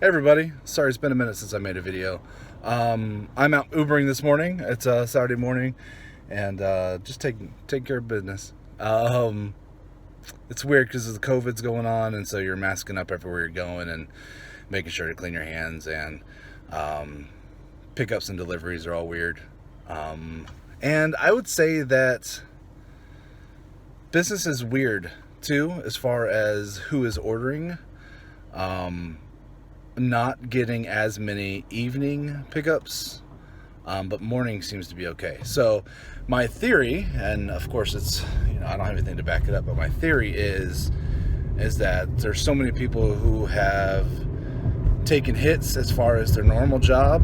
Hey everybody, sorry it's been a minute since I made a video. I'm out Ubering this morning. It's a Saturday morning and just taking care of business. It's weird because the COVID's going on, and so you're masking up everywhere you're going and making sure to clean your hands, and pickups and deliveries are all weird. And I would say that business is weird too, as far as who is ordering. Not getting as many evening pickups, but morning seems to be okay. So my theory, and of course it's, I don't have anything to back it up, but my theory is that there's so many people who have taken hits as far as their normal job,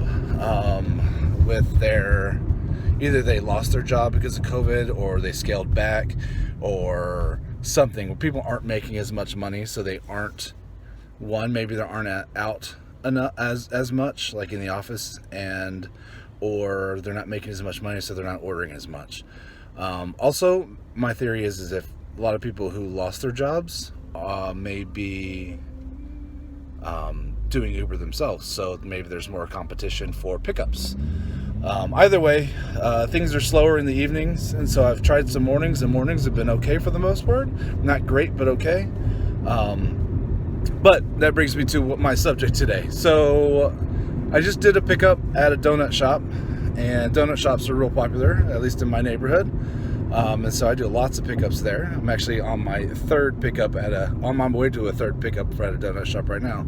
with their, either they lost their job because of COVID, or they scaled back, or something where people aren't making as much money, so they aren't, maybe they aren't out enough as much, like in the office, and or they're not making as much money, so they're not ordering as much. Also, my theory is if a lot of people who lost their jobs may be doing Uber themselves, so maybe there's more competition for pickups. Either way, things are slower in the evenings, and so I've tried some mornings, and mornings have been okay for the most part. Not great, but okay. But that brings me to my subject today. So I just did a pickup at a donut shop, and donut shops are real popular, at least in my neighborhood. And so I do lots of pickups there. I'm actually on my third pickup on my way to a third pickup at a donut shop right now.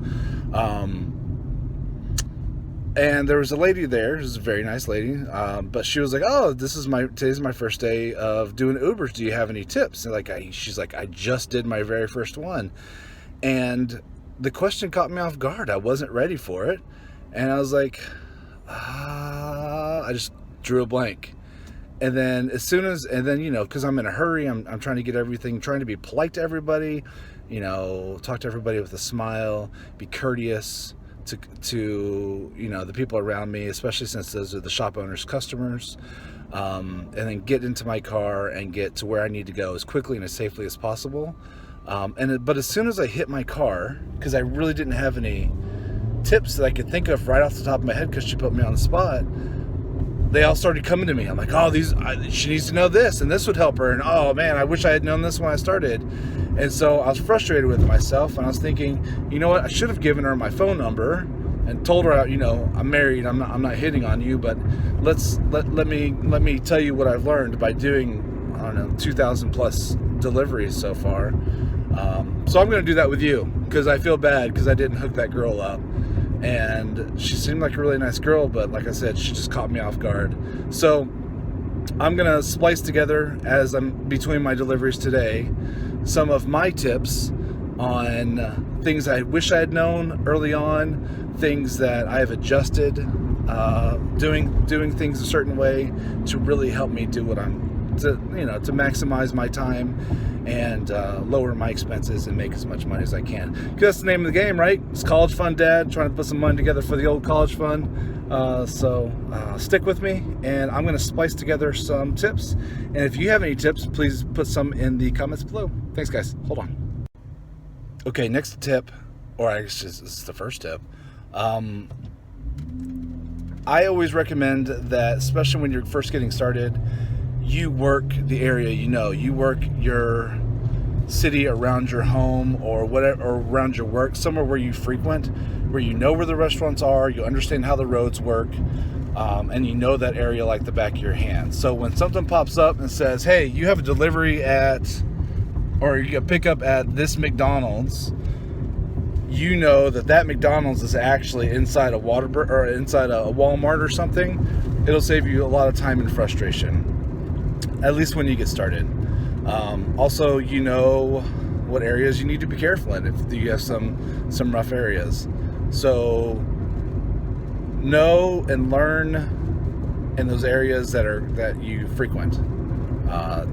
And there was a lady there. She was a very nice lady, but she was like, "Oh, today's my first day of doing Ubers. Do you have any tips?" And she's like, "I just did my very first one." And the question caught me off guard. I wasn't ready for it. And I was like, I just drew a blank. And then because I'm in a hurry, I'm trying to get everything, trying to be polite to everybody, talk to everybody with a smile, be courteous to the people around me, especially since those are the shop owners' customers. And then get into my car and get to where I need to go as quickly and as safely as possible. But as soon as I hit my car, because I really didn't have any tips that I could think of right off the top of my head, because she put me on the spot, they all started coming to me. I'm like, "Oh, she needs to know this, and this would help her. And oh man, I wish I had known this when I started." And so I was frustrated with myself, and I was thinking, you know what? I should have given her my phone number and told her, I'm married. I'm not hitting on you, but let me tell you what I've learned by doing, 2,000 plus deliveries so far. So I'm going to do that with you, because I feel bad because I didn't hook that girl up, and she seemed like a really nice girl, but like I said, she just caught me off guard. So I'm going to splice together, as I'm between my deliveries today, some of my tips on things I wish I had known early on, things that I have adjusted, doing things a certain way to really help me do what to maximize my time and lower my expenses and make as much money as I can. Because that's the name of the game, right? It's college fund, Dad, trying to put some money together for the old college fund. So stick with me, and I'm going to splice together some tips. And if you have any tips, please put some in the comments below. Thanks, guys. Hold on. Okay, next tip, or I guess this is the first tip. I always recommend that, especially when you're first getting started, you work the area, you work your city around your home, or whatever, or around your work, somewhere where you frequent, where you know where the restaurants are, you understand how the roads work, and you know that area like the back of your hand. So when something pops up and says, "Hey, you have a delivery or you get a pickup at this McDonald's," you know that McDonald's is actually inside a inside a Walmart or something. It'll save you a lot of time and frustration, at least when you get started. Also, what areas you need to be careful in if you have some rough areas. So know and learn in those areas that you frequent.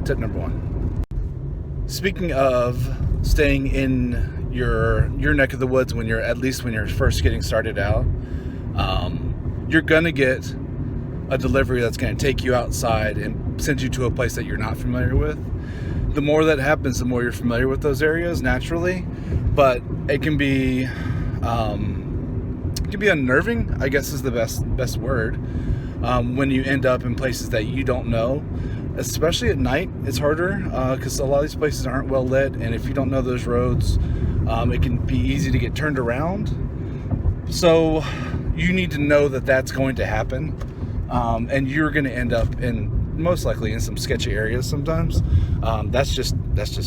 Tip number one. Speaking of staying in your neck of the woods when you're first getting started out, you're gonna get a delivery that's going to take you outside and send you to a place that you're not familiar with. The more that happens, the more you're familiar with those areas naturally, but it can be can be unnerving, I guess is the best word, when you end up in places that you don't know. Especially at night, it's harder because a lot of these places aren't well lit, and if you don't know those roads, it can be easy to get turned around. So you need to know that that's going to happen, and you're going to end up most likely in some sketchy areas sometimes. That's just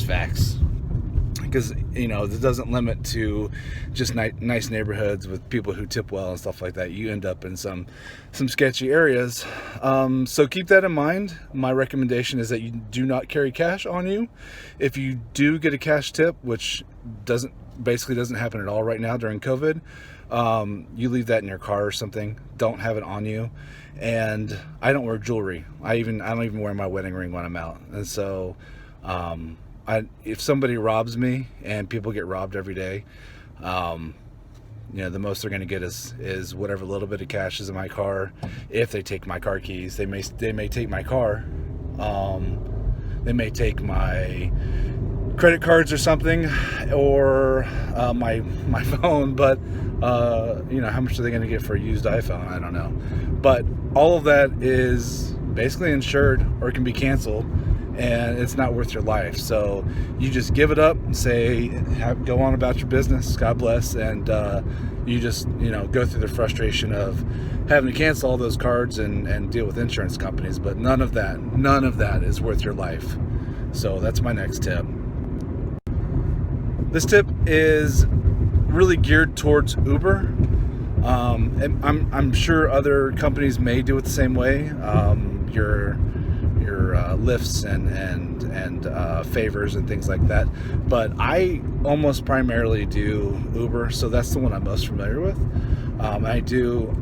facts. Because, it doesn't limit to just nice neighborhoods with people who tip well and stuff like that. You end up in some sketchy areas. So keep that in mind. My recommendation is that you do not carry cash on you. If you do get a cash tip, which basically doesn't happen at all right now during COVID, you leave that in your car or something. Don't have it on you. And I don't wear jewelry. I don't even wear my wedding ring when I'm out. And so, if somebody robs me, and people get robbed every day, the most they're going to get is whatever little bit of cash is in my car. If they take my car keys, they may take my car. They may take my credit cards or something, or my phone. But how much are they going to get for a used iPhone? I don't know. But all of that is basically insured or can be canceled. And it's not worth your life. So you just give it up and say, go on about your business, God bless, and you just go through the frustration of having to cancel all those cards and deal with insurance companies. But none of that is worth your life. So that's my next tip. This tip is really geared towards Uber. And I'm sure other companies may do it the same way. Your lifts and favors and things like that, but I almost primarily do Uber, so that's the one I'm most familiar with. I do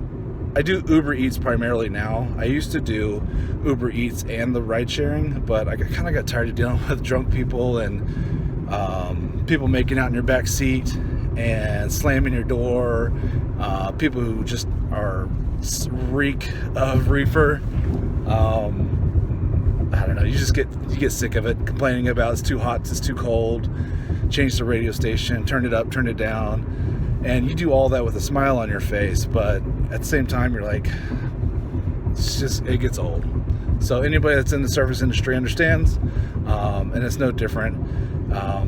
Uber Eats primarily now. I used to do Uber Eats and the ride sharing, but I kind of got tired of dealing with drunk people and people making out in your back seat and slamming your door, people who just reek of reefer. I don't know, you get sick of it, complaining about it's too hot, it's too cold, change the radio station, turn it up, turn it down, and you do all that with a smile on your face, but at the same time you're like, it gets old. So anybody that's in the service industry understands, and it's no different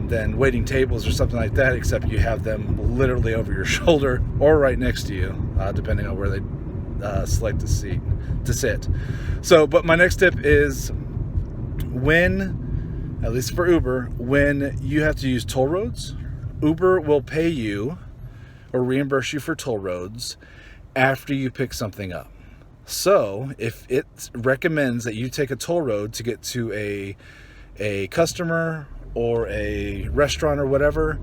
than waiting tables or something like that, except you have them literally over your shoulder or right next to you, depending on where they select to sit. So, but my next tip is, at least for Uber, when you have to use toll roads, Uber will pay you or reimburse you for toll roads after you pick something up. So if it recommends that you take a toll road to get to a customer or a restaurant or whatever,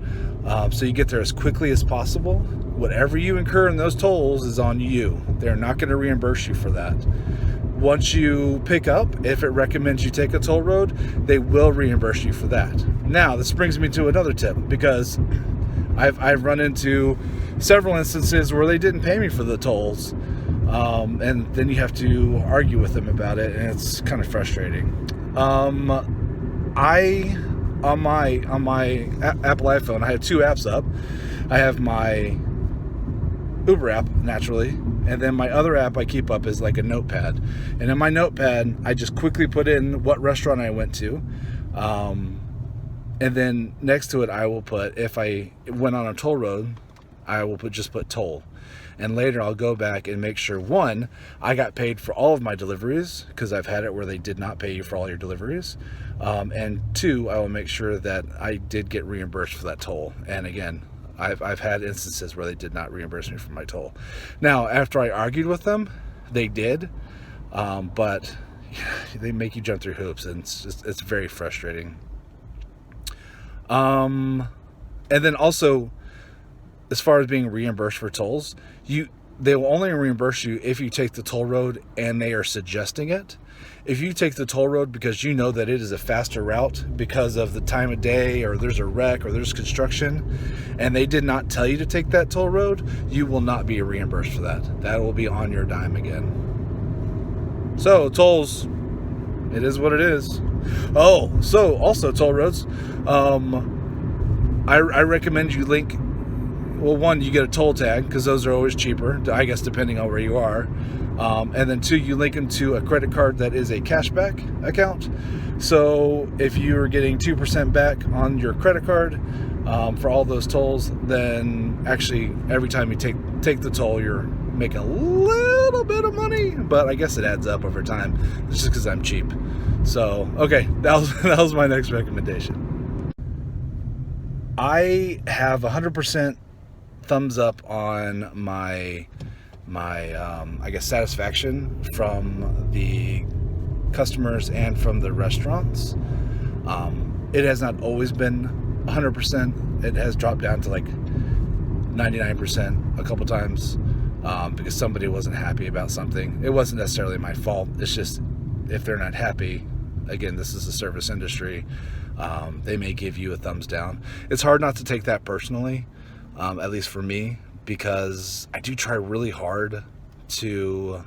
so you get there as quickly as possible, whatever you incur in those tolls is on you. They're not going to reimburse you for that. Once you pick up, if it recommends you take a toll road, they will reimburse you for that. Now, this brings me to another tip, because I've run into several instances where they didn't pay me for the tolls, and then you have to argue with them about it, and it's kind of frustrating. On my Apple iPhone, I have two apps up. I have my Uber app, naturally, and then my other app I keep up is like a notepad. And in my notepad, I just quickly put in what restaurant I went to, and then next to it I will put, if I went on a toll road, I will just put toll. And later I'll go back and make sure, one, I got paid for all of my deliveries, because I've had it where they did not pay you for all your deliveries. And two, I will make sure that I did get reimbursed for that toll. And again, I've had instances where they did not reimburse me for my toll. Now, after I argued with them, they did, but they make you jump through hoops, and it's very frustrating. And then also, as far as being reimbursed for tolls, they will only reimburse you if you take the toll road and they are suggesting it. If you take the toll road because you know that it is a faster route because of the time of day, or there's a wreck, or there's construction, and they did not tell you to take that toll road, you will not be reimbursed for that. That will be on your dime again. So, tolls, it is what it is. Oh, so also toll roads. I recommend you link well, one, you get a toll tag because those are always cheaper, I guess, depending on where you are. And then two, you link them to a credit card that is a cashback account. So if you're getting 2% back on your credit card for all those tolls, then actually every time you take the toll, you're making a little bit of money, but I guess it adds up over time. It's just because I'm cheap. So, okay, that was my next recommendation. I have 100% thumbs up on my I guess satisfaction from the customers and from the restaurants. It has not always been 100%. It has dropped down to like 99% a couple times because somebody wasn't happy about something. It wasn't necessarily my fault. It's just if they're not happy, again, this is a service industry, they may give you a thumbs down. It's hard not to take that personally, at least for me, because I do try really hard to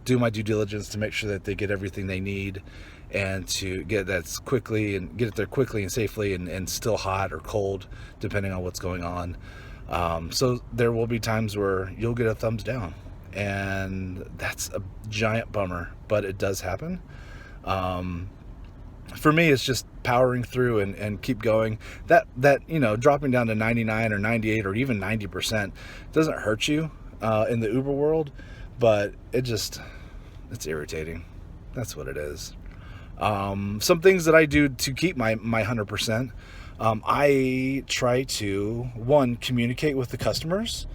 do my due diligence to make sure that they get everything they need and to get that quickly and get it there quickly and safely and still hot or cold, depending on what's going on. So there will be times where you'll get a thumbs down, and that's a giant bummer, but it does happen. For me, it's just powering through and keep going. That dropping down to 99 or 98 or even 90% doesn't hurt you in the Uber world, but it's irritating. That's what it is. Some things that I do to keep my 100%. I try to, one, communicate with the customers.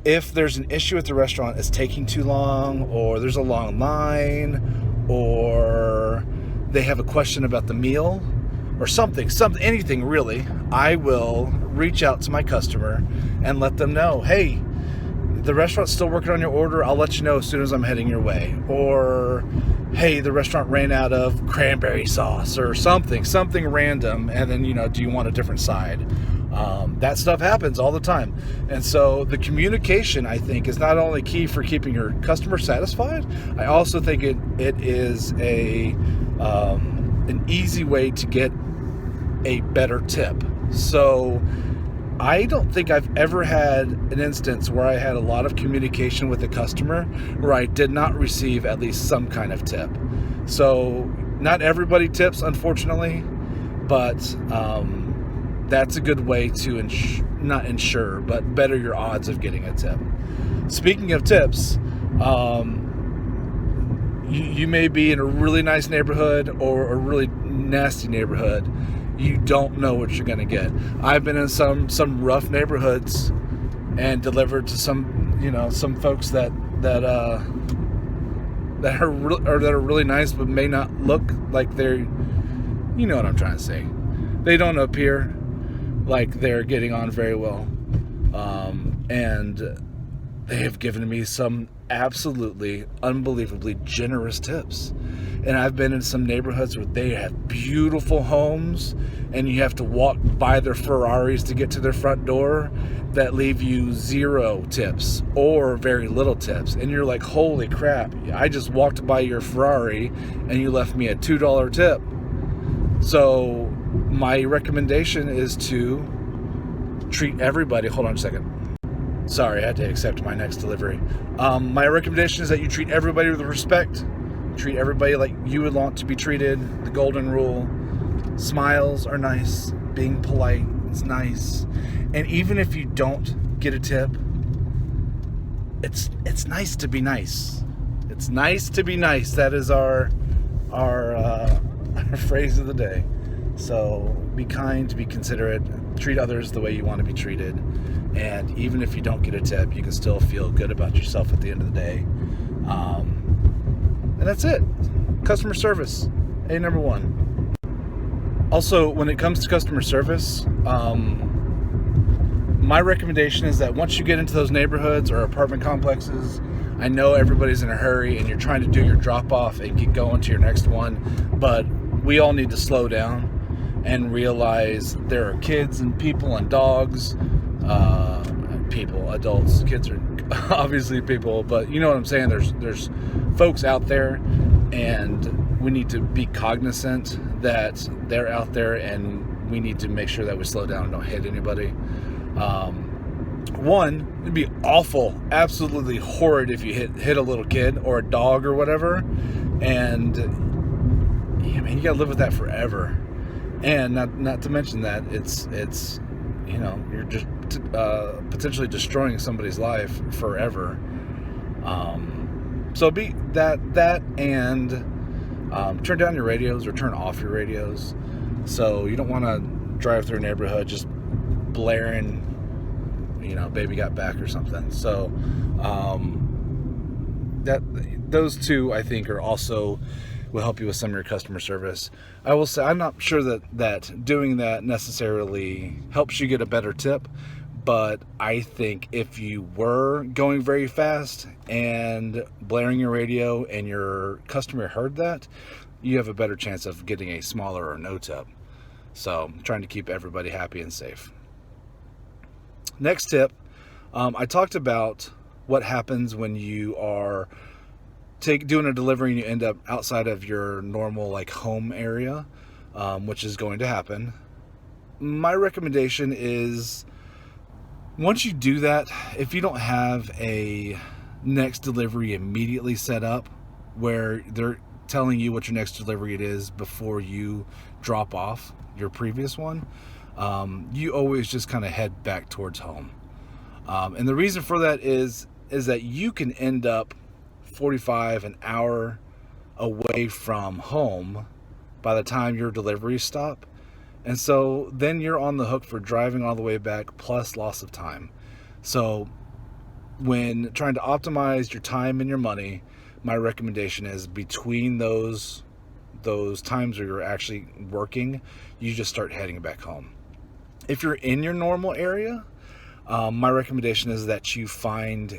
If there's an issue at the restaurant, it's taking too long, or there's a long line, or they have a question about the meal, or anything really, I will reach out to my customer and let them know, hey, the restaurant's still working on your order. I'll let you know as soon as I'm heading your way. Or, hey, the restaurant ran out of cranberry sauce or something random. And then, do you want a different side? That stuff happens all the time. And so the communication, I think, is not only key for keeping your customer satisfied, I also think it is an easy way to get a better tip. So I don't think I've ever had an instance where I had a lot of communication with a customer where I did not receive at least some kind of tip. So not everybody tips, unfortunately, but that's a good way to not ensure, but better your odds of getting a tip. Speaking of tips, you may be in a really nice neighborhood or a really nasty neighborhood. You don't know what you're going to get. I've been in some rough neighborhoods and delivered to some folks that are really nice, but may not look like they're, you know what I'm trying to say. They don't appear like they're getting on very well, and they have given me some absolutely unbelievably generous tips. And I've been in some neighborhoods where they have beautiful homes and you have to walk by their Ferraris to get to their front door that leave you 0 tips or very little tips. And you're like, holy crap, I just walked by your Ferrari and you left me a $2 tip. So my recommendation is to treat everybody. Hold on a second. Sorry, I had to accept my next delivery. My recommendation is that you treat everybody with respect. Treat everybody like you would want to be treated. The golden rule. Smiles are nice. Being polite is nice. And even if you don't get a tip, it's nice to be nice. It's nice to be nice. That is our phrase of the day. So be kind, be considerate, treat others the way you want to be treated. And even if you don't get a tip, you can still feel good about yourself at the end of the day. And that's it. Customer service, number 1. Also, when it comes to customer service, my recommendation is that once you get into those neighborhoods or apartment complexes, I know everybody's in a hurry and you're trying to do your drop off and get going to your next one, but we all need to slow down and realize there are kids and people and dogs, adults, kids are obviously people, but you know what I'm saying, there's folks out there, and we need to be cognizant that they're out there, and we need to make sure that we slow down and don't hit anybody. One, it'd be awful, absolutely horrid if you hit a little kid or a dog or whatever, and yeah, man, you gotta live with that forever. And not to mention that it's you're just potentially destroying somebody's life forever. So be that and turn down your radios or turn off your radios. So you don't want to drive through a neighborhood just blaring, Baby Got Back or something. So those two, I think, are also will help you with some of your customer service. I will say I'm not sure that doing that necessarily helps you get a better tip, but I think if you were going very fast and blaring your radio and your customer heard that, you have a better chance of getting a smaller or no tip. So I'm trying to keep everybody happy and safe. Next tip, I talked about what happens when you are doing a delivery and you end up outside of your normal home area, which is going to happen. My recommendation is, once you do that, if you don't have a next delivery immediately set up where they're telling you what your next delivery it is before you drop off your previous one, you always just kind of head back towards home. And the reason for that is that you can end up 45 an hour away from home by the time your deliveries stop. And so then you're on the hook for driving all the way back plus loss of time. So when trying to optimize your time and your money, my recommendation is between those times where you're actually working, you just start heading back home. If you're in your normal area, my recommendation is that you find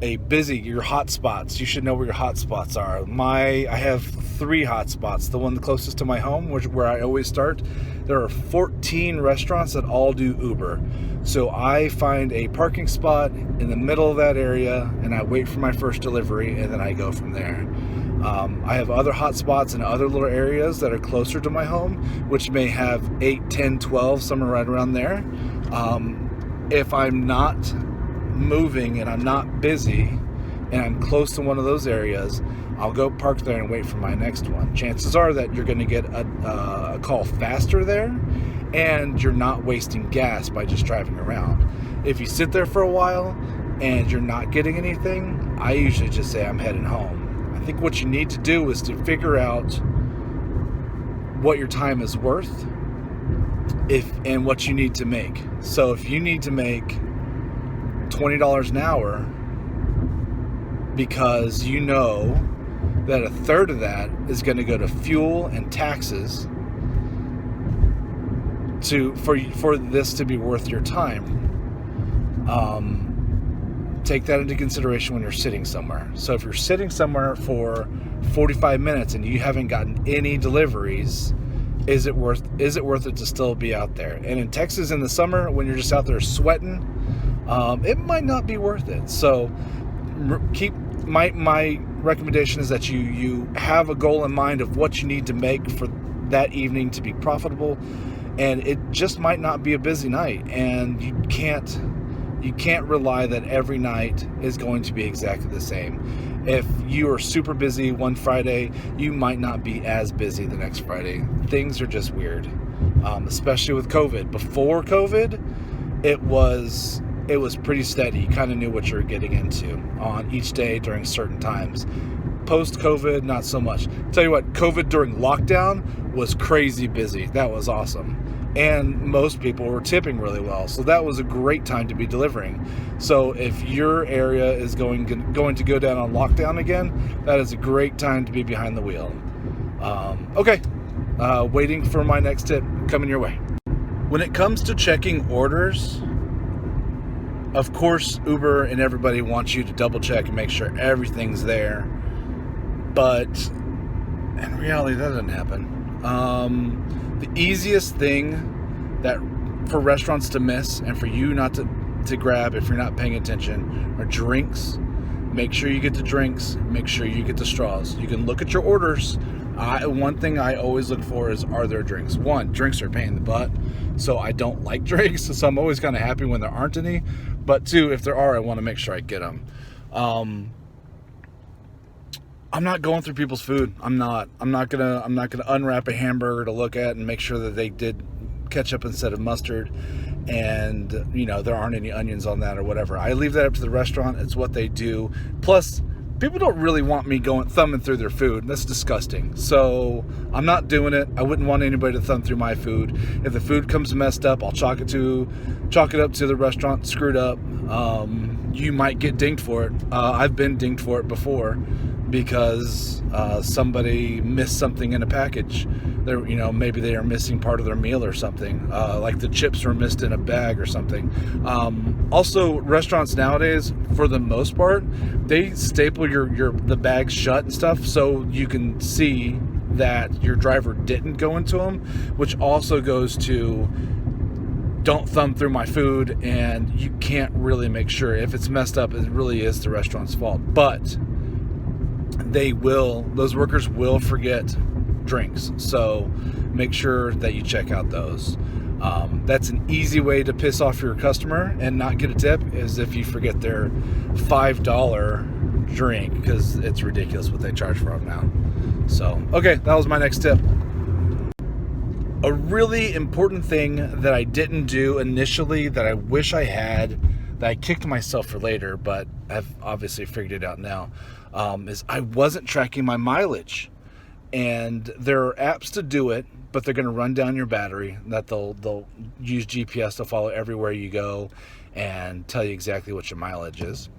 your hot spots. You should know where your hot spots are. I have 3 hot spots. The one the closest to my home, where I always start, there are 14 restaurants that all do Uber. So I find a parking spot in the middle of that area and I wait for my first delivery and then I go from there. I have other hot spots in other little areas that are closer to my home, which may have 8, 10, 12, somewhere right around there. If I'm not moving and I'm not busy and I'm close to one of those areas, I'll go park there and wait for my next one. Chances are that you're going to get a call faster there and you're not wasting gas by just driving around. If you sit there for a while and you're not getting anything, I usually just say I'm heading home. I think what you need to do is to figure out what your time is worth and what you need to make. So if you need to make $20 an hour because you know that a third of that is going to go to fuel and taxes for this to be worth your time, take that into consideration when you're sitting somewhere. So if you're sitting somewhere for 45 minutes and you haven't gotten any deliveries, is it worth it to still be out there? And in Texas in the summer, when you're just out there sweating, it might not be worth it. So my recommendation is that you have a goal in mind of what you need to make for that evening to be profitable, and it just might not be a busy night, and you can't rely that every night is going to be exactly the same. If you are super busy one Friday, you might not be as busy the next Friday. Things are just weird, especially with COVID. Before COVID, it was pretty steady. You kind of knew what you were getting into on each day during certain times. Post-COVID, not so much. Tell you what, COVID during lockdown was crazy busy. That was awesome. And most people were tipping really well. So that was a great time to be delivering. So if your area is going to go down on lockdown again, that is a great time to be behind the wheel. Okay, waiting for my next tip coming your way. When it comes to checking orders, of course, Uber and everybody wants you to double check and make sure everything's there. But in reality, that doesn't happen. The easiest thing that for restaurants to miss and for you not to grab if you're not paying attention are drinks. Make sure you get the drinks. Make sure you get the straws. You can look at your orders One thing I always look for is, are there drinks? One, drinks are a pain in the butt, so I don't like drinks, so I'm always kind of happy when there aren't any. But two, if there are, I want to make sure I get them. I'm not going through people's food. I'm not gonna unwrap a hamburger to look at and make sure that they did ketchup instead of mustard, and there aren't any onions on that or whatever. I leave that up to the restaurant. It's what they do. Plus, people don't really want me thumbing through their food. That's disgusting. So I'm not doing it. I wouldn't want anybody to thumb through my food. If the food comes messed up, I'll chalk it up to the restaurant screwed up. You might get dinged for it. I've been dinged for it before because somebody missed something in a package. Maybe they are missing part of their meal or something. Like the chips were missed in a bag or something. Also, restaurants nowadays, for the most part, they staple the bags shut and stuff, so you can see that your driver didn't go into them, which also goes to don't thumb through my food, and you can't really make sure. If it's messed up, it really is the restaurant's fault. But those workers will forget drinks, so make sure that you check out those. That's an easy way to piss off your customer and not get a tip, is if you forget their $5 drink, because it's ridiculous what they charge for them now. So, okay, that was my next tip. A really important thing that I didn't do initially that I wish I had, that I kicked myself for later, but I've obviously figured it out now, is I wasn't tracking my mileage. And there are apps to do it, but they're going to run down your battery. That they'll use GPS to follow everywhere you go and tell you exactly what your mileage is.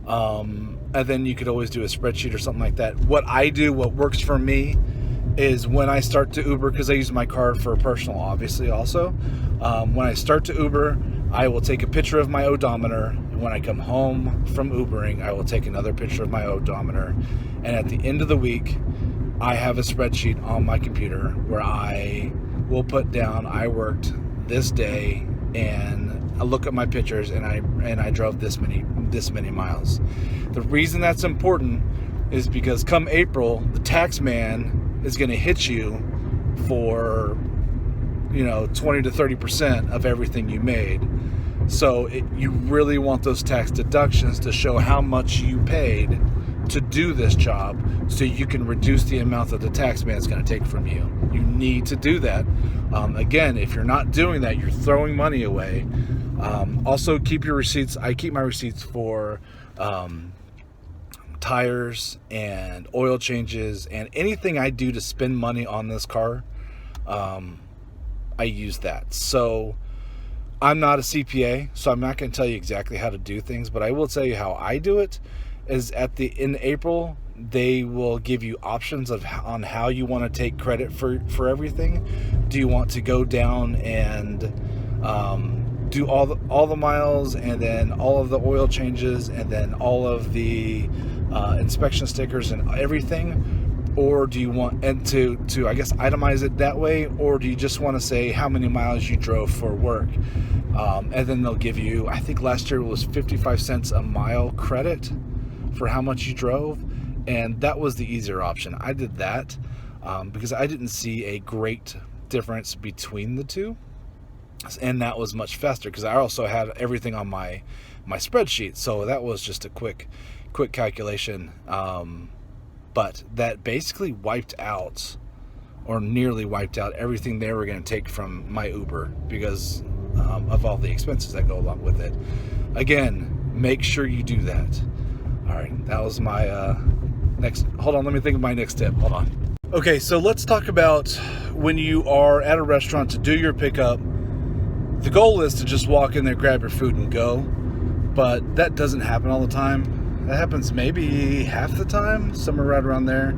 And then you could always do a spreadsheet or something like that. What works for me, is when I start to Uber, because I use my card for personal, obviously, also. When I start to Uber, I will take a picture of my odometer. When I come home from Ubering, I will take another picture of my odometer. And at the end of the week, I have a spreadsheet on my computer where I will put down, I worked this day, and I look at my pictures, and I drove this many miles. The reason that's important is because come April, the tax man is going to hit you for 20 to 30% of everything you made. So you really want those tax deductions to show how much you paid to do this job, so you can reduce the amount that the tax man is going to take from you. You need to do that. Again, if you're not doing that, you're throwing money away. Also, keep your receipts. I keep my receipts for tires and oil changes and anything I do to spend money on this car. I use that. So I'm not a CPA, so I'm not going to tell you exactly how to do things, but I will tell you how I do it. Is in April, they will give you options on how you want to take credit for everything. Do you want to go down and do all the miles, and then all of the oil changes, and then all of the inspection stickers and everything? Or do you want to I guess itemize it that way, or do you just want to say how many miles you drove for work? And then they'll give you, I think last year it was 55 cents a mile credit for how much you drove, and that was the easier option. I did that because I didn't see a great difference between the two, and that was much faster because I also had everything on my spreadsheet, so that was just a quick calculation. But that basically wiped out, or nearly wiped out, everything they were going to take from my Uber because of all the expenses that go along with it. Again, make sure you do that. All right, that was my next. Hold on, let me think of my next tip. Hold on. Okay, so let's talk about when you are at a restaurant to do your pickup. The goal is to just walk in there, grab your food, and go. But that doesn't happen all the time. That happens maybe half the time, somewhere right around there.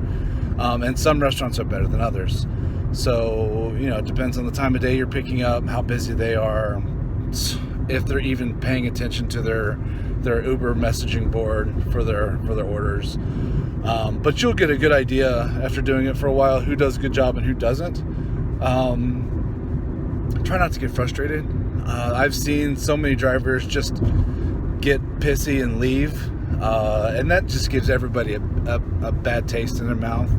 And some restaurants are better than others. So, it depends on the time of day you're picking up, how busy they are, if they're even paying attention to their Uber messaging board for their orders. But you'll get a good idea after doing it for a while who does a good job and who doesn't. Try not to get frustrated. I've seen so many drivers just get pissy and leave, and that just gives everybody a bad taste in their mouth.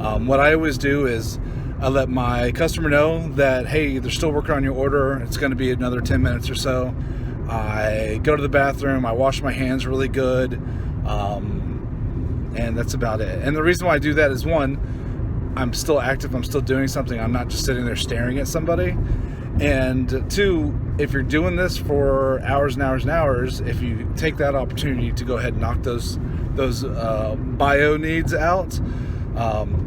What I always do is I let my customer know that, hey, they're still working on your order. It's going to be another 10 minutes or so. I go to the bathroom. I wash my hands really good. And that's about it. And the reason why I do that is, one, I'm still active. I'm still doing something. I'm not just sitting there staring at somebody. And two, if you're doing this for hours and hours and hours, if you take that opportunity to go ahead and knock those bio needs out,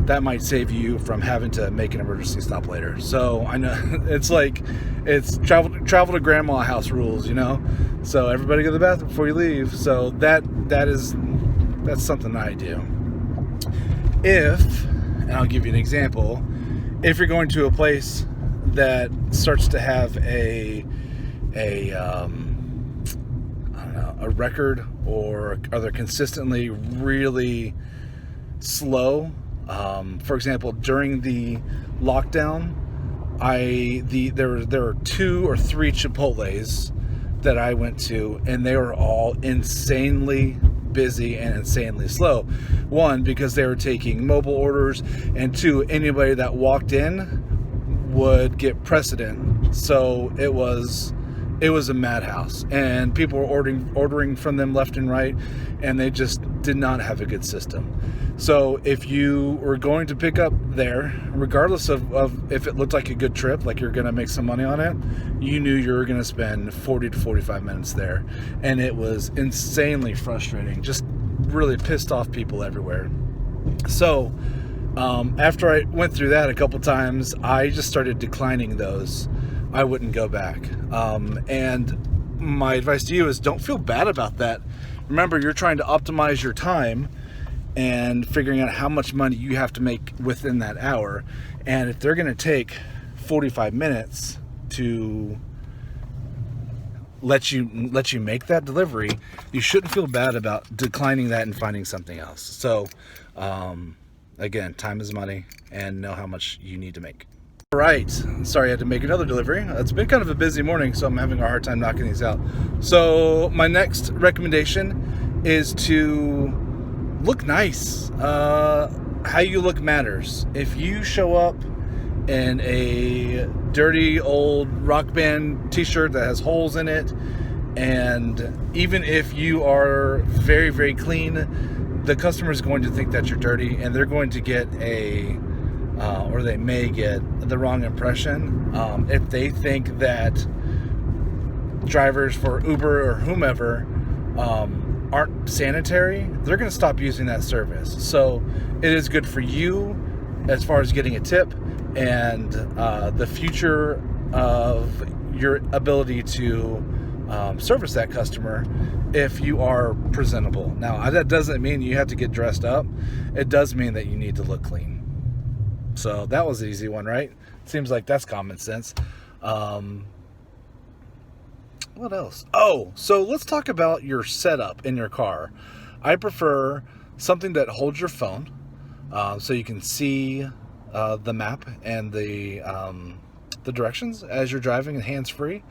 that might save you from having to make an emergency stop later. So I know it's travel to grandma house rules, so everybody go to the bathroom before you leave. So that's something I do. And I'll give you an example, if you're going to a place that starts to have a record, or are they consistently really slow? For example, during the lockdown, there were 2 or 3 Chipotles that I went to, and they were all insanely busy and insanely slow. One, because they were taking mobile orders, and two, anybody that walked in would get precedent. So it was a madhouse, and people were ordering from them left and right, and they just did not have a good system. So if you were going to pick up there, regardless of if it looked like a good trip, like you're going to make some money on it, you knew you were going to spend 40 to 45 minutes there. And it was insanely frustrating, just really pissed off people everywhere. So after I went through that a couple times, I just started declining those. I wouldn't go back. And my advice to you is, don't feel bad about that. Remember, you're trying to optimize your time and figuring out how much money you have to make within that hour. And if they're going to take 45 minutes to let you make that delivery, you shouldn't feel bad about declining that and finding something else. So again, time is money, and know how much you need to make. All right, sorry I had to make another delivery. It's been kind of a busy morning, so I'm having a hard time knocking these out. So my next recommendation is to look nice. How you look matters. If you show up in a dirty old rock band t-shirt that has holes in it, and even if you are very, very clean, the customer is going to think that you're dirty, and they're going to get or they may get the wrong impression. If they think that drivers for Uber or whomever aren't sanitary, they're going to stop using that service. So it is good for you as far as getting a tip, and the future of your ability to service that customer if you are presentable. Now, that doesn't mean you have to get dressed up. It does mean that you need to look clean. So that was an easy one, right? Seems like that's common sense. What else? Oh, so let's talk about your setup in your car. I prefer something that holds your phone, so you can see the map and the directions as you're driving, and hands-free.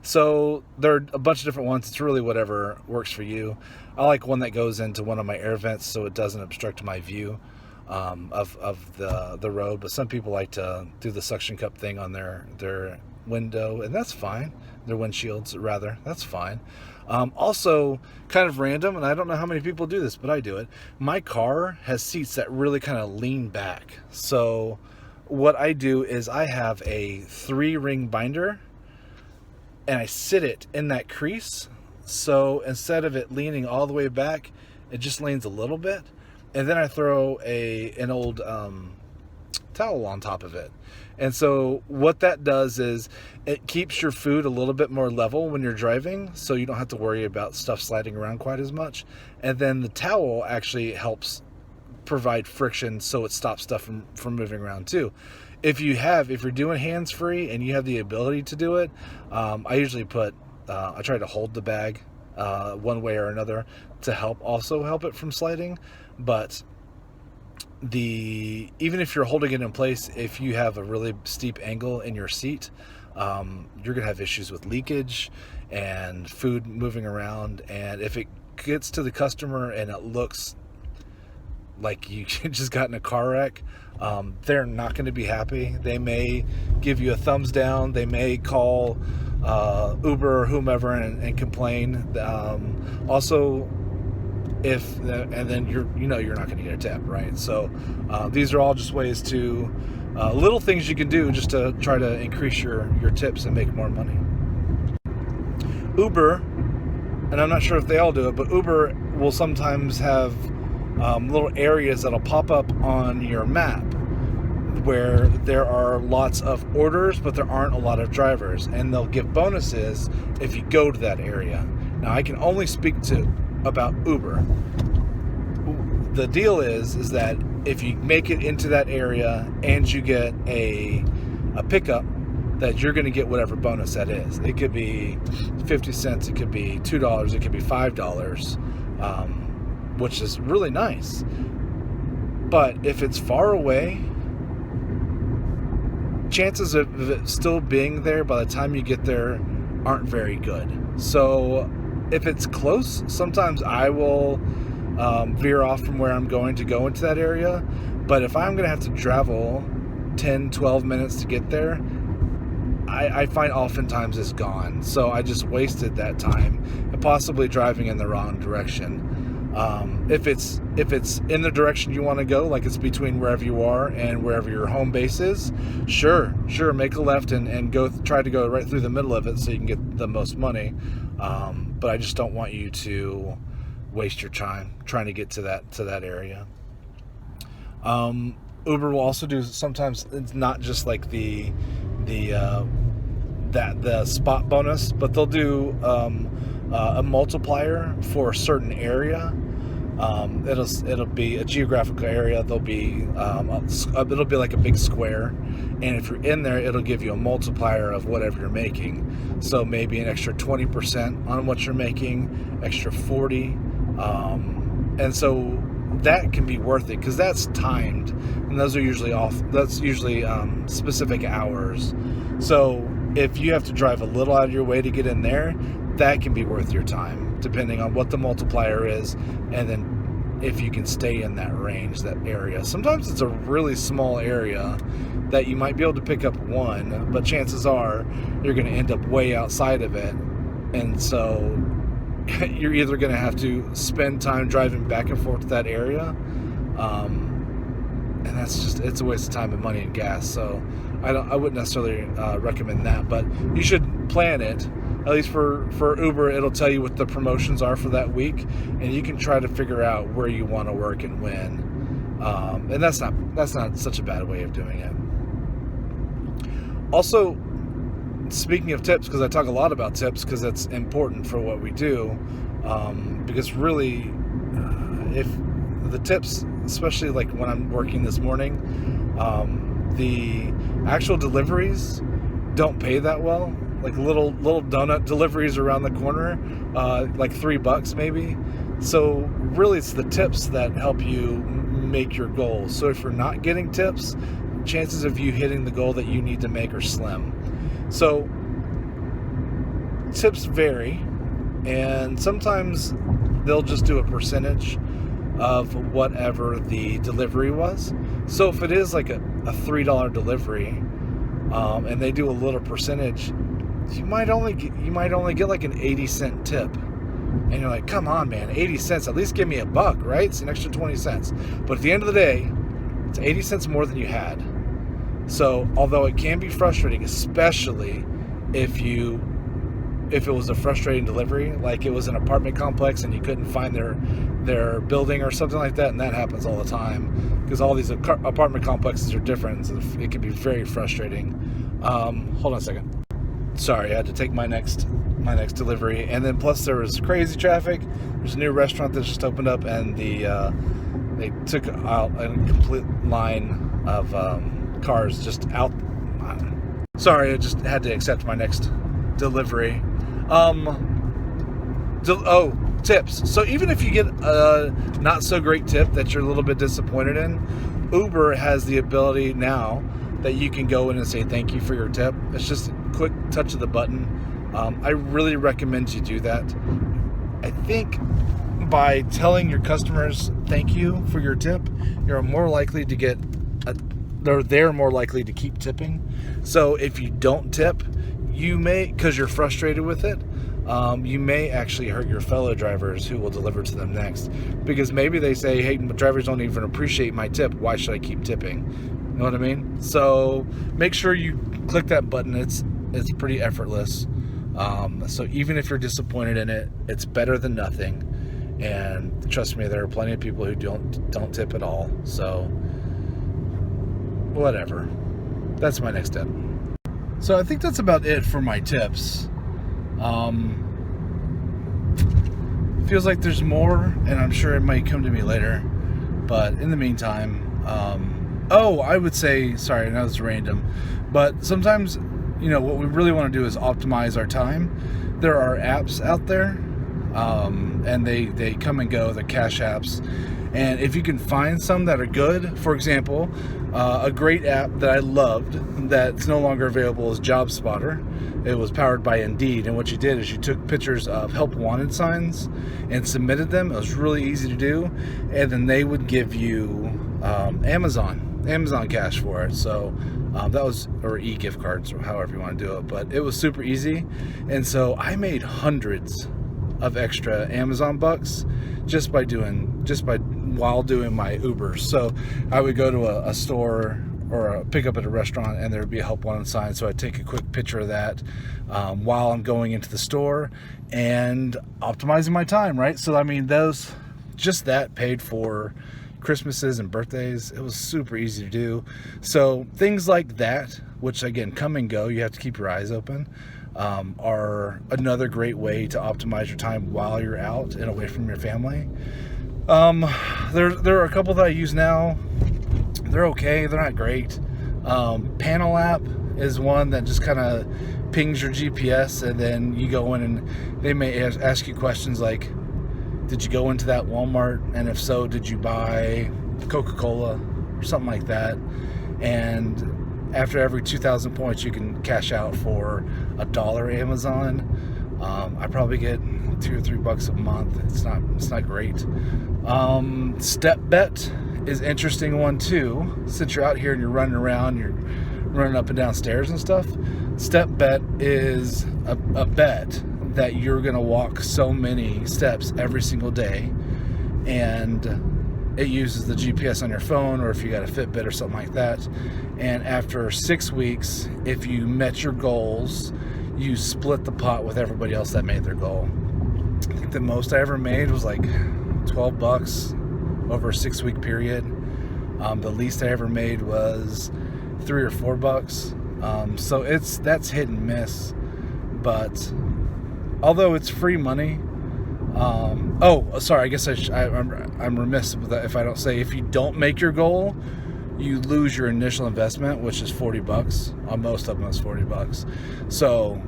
So there are a bunch of different ones. It's really whatever works for you. I like one that goes into one of my air vents so it doesn't obstruct my view of the road. But some people like to do the suction cup thing on their window, and that's fine. Their windshields, rather. That's fine. Also, kind of random, and I don't know how many people do this, but I do it. My car has seats that really kind of lean back. So what I do is I have a 3-ring binder, and I sit it in that crease. So instead of it leaning all the way back, it just leans a little bit. And then I throw an old towel on top of it. And so what that does is it keeps your food a little bit more level when you're driving, so you don't have to worry about stuff sliding around quite as much. And then the towel actually helps provide friction, so it stops stuff from moving around too. If you're doing hands-free and you have the ability to do it, I usually I try to hold the bag one way or another to help it from sliding. But even if you're holding it in place, if you have a really steep angle in your seat, you're gonna have issues with leakage and food moving around. And if it gets to the customer and it looks like you just got in a car wreck, they're not going to be happy. They may give you a thumbs down. They may call Uber or whomever and complain. Also, and then you're not going to get a tip, right? So these are all just ways to little things you can do just to try to increase your tips and make more money. Uber, and I'm not sure if they all do it, but Uber will sometimes have little areas that'll pop up on your map where there are lots of orders, but there aren't a lot of drivers, and they'll give bonuses if you go to that area. Now, I can only speak about Uber. The deal is that if you make it into that area and you get a pickup, that you're going to get whatever bonus that is. It could be 50 cents, it could be $2, it could be $5, which is really nice. But if it's far away, chances of it still being there by the time you get there aren't very good. So if it's close, sometimes I will veer off from where I'm going to go into that area. But if I'm going to have to travel 10, 12 minutes to get there, I find oftentimes it's gone. So I just wasted that time and possibly driving in the wrong direction. If it's in the direction you want to go, like it's between wherever you are and wherever your home base is, sure, make a left and go try to go right through the middle of it so you can get the most money. But I just don't want you to waste your time trying to get to that area. Uber will also do sometimes. It's not just like the spot bonus, but they'll do a multiplier for a certain area. It'll be a geographical area. There'll be it'll be like a big square, and if you're in there, it'll give you a multiplier of whatever you're making. So maybe an extra 20% on what you're making, extra 40, and so that can be worth it because that's timed, and those are usually that's usually specific hours. So if you have to drive a little out of your way to get in there, that can be worth your time, depending on what the multiplier is, and then if you can stay in that range, that area. Sometimes it's a really small area that you might be able to pick up one, but chances are you're going to end up way outside of it, and so you're either going to have to spend time driving back and forth to that area, and it's a waste of time and money and gas. So I wouldn't necessarily recommend that, but you should plan it. At least for Uber, it'll tell you what the promotions are for that week, and you can try to figure out where you want to work and when. And that's not such a bad way of doing it. Also, speaking of tips, because I talk a lot about tips because that's important for what we do, because really, if the tips, especially like when I'm working this morning, the actual deliveries don't pay that well. Like little donut deliveries around the corner, like $3 maybe. So really it's the tips that help you make your goals. So if you're not getting tips, chances of you hitting the goal that you need to make are slim. So tips vary, and sometimes they'll just do a percentage of whatever the delivery was. So if it is like a $3 delivery, and they do a little percentage, you might only get like an 80-cent tip. And you're like, come on, man, 80 cents, at least give me $1, right? It's an extra 20 cents. But at the end of the day, it's 80 cents more than you had. So although it can be frustrating, especially if it was a frustrating delivery, like it was an apartment complex and you couldn't find their building or something like that, and that happens all the time because all these apartment complexes are different, so it can be very frustrating. Hold on a second. Sorry, I had to take my next delivery, and then plus there was crazy traffic. There's a new restaurant that just opened up, and they took out a complete line of cars just out. Sorry, I just had to accept my next delivery. Tips. So even if you get a not so great tip that you're a little bit disappointed in, Uber has the ability now that you can go in and say thank you for your tip. It's just a quick touch of the button. I really recommend you do that. I think by telling your customers thank you for your tip, you're more likely to get they're more likely to keep tipping. So if you don't tip, you may, because you're frustrated with it, you may actually hurt your fellow drivers who will deliver to them next, because maybe they say, hey, drivers don't even appreciate my tip, why should I keep tipping? You know what I mean? So make sure you click that button. It's pretty effortless. So even if you're disappointed in it, it's better than nothing. And trust me, there are plenty of people who don't tip at all. So whatever. That's my next step. So I think that's about it for my tips. Feels like there's more, and I'm sure it might come to me later. But in the meantime, I would say, sorry, I know it's random, but sometimes, what we really want to do is optimize our time. There are apps out there, and they come and go, the cash apps. And if you can find some that are good, for example, a great app that I loved that's no longer available is JobSpotter. It was powered by Indeed, and what you did is you took pictures of help wanted signs and submitted them. It was really easy to do, and then they would give you Amazon cash for it. So that was, or e-gift cards, or however you want to do it, but it was super easy. And so I made hundreds of extra Amazon bucks just while doing my Ubers. So I would go to a store or a pickup at a restaurant, and there would be a help wanted sign. So I'd take a quick picture of that while I'm going into the store and optimizing my time, right? So I mean, that paid for Christmases and birthdays. It was super easy to do. So things like that, which again come and go, you have to keep your eyes open, are another great way to optimize your time while you're out and away from your family. There are a couple that I use now. They're okay, they're not great. Panel app is one that just kind of pings your GPS, and then you go in and they may ask you questions like, did you go into that Walmart, and if so, did you buy Coca-Cola or something like that? And after every 2,000 points, you can cash out for $1 Amazon. I probably get $2 or $3 a month. It's not great. Step Bet is an interesting one too. Since you're out here and you're running around, you're running up and down stairs and stuff. Step Bet is a bet that you're going to walk so many steps every single day, and it uses the GPS on your phone, or if you got a Fitbit or something like that. And after 6 weeks, if you met your goals, you split the pot with everybody else that made their goal. I think the most I ever made was like $12 over a 6-week period. The least I ever made was $3 or $4. So that's hit and miss. But although it's free money, sorry, I guess I'm remiss with that if I don't say, if you don't make your goal, you lose your initial investment, which is $40. On most of them, it's $40. So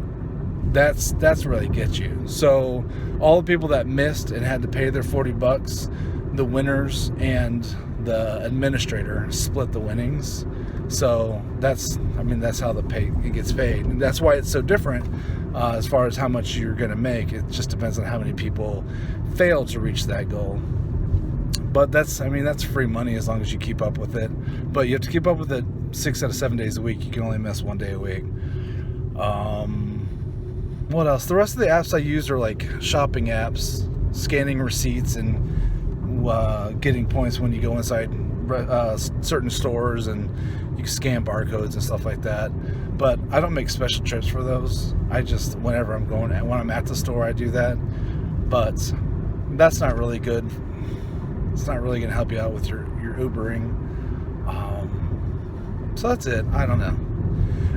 that's really gets you. So all the people that missed and had to pay their $40, the winners and the administrator split the winnings. So that's how it gets paid. And that's why it's so different as far as how much you're going to make. It just depends on how many people fail to reach that goal. But that's free money as long as you keep up with it. But you have to keep up with it 6 out of 7 days a week. You can only miss 1 day a week. What else? The rest of the apps I use are like shopping apps, scanning receipts, and getting points when you go inside certain stores, and you can scan barcodes and stuff like that. But I don't make special trips for those. I just, whenever I'm going, when I'm at the store, I do that. But that's not really good. It's not really going to help you out with your Ubering. So that's it. I don't know.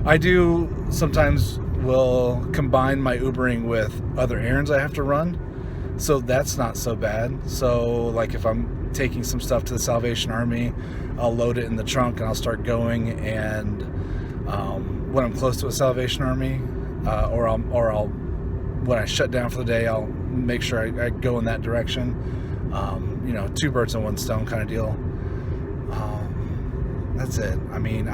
I do sometimes will combine my Ubering with other errands I have to run. So that's not so bad. So like if I'm taking some stuff to the Salvation Army, I'll load it in the trunk and I'll start going. And when I'm close to a Salvation Army, or I'll when I shut down for the day, I'll make sure I go in that direction. 2 birds in 1 stone kind of deal. That's it. I mean,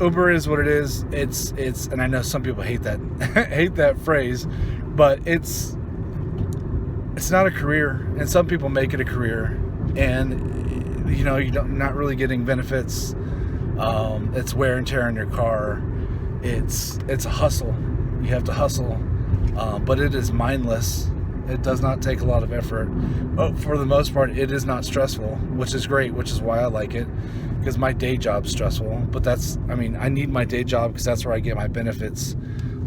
Uber is what it is. It's, and I know some people hate that phrase, but it's not a career, and some people make it a career, and you're not really getting benefits. It's wear and tear on your car. It's a hustle. You have to hustle, but it is mindless. It does not take a lot of effort. But for the most part, it is not stressful, which is great, which is why I like it, because my day job's stressful. But I need my day job because that's where I get my benefits,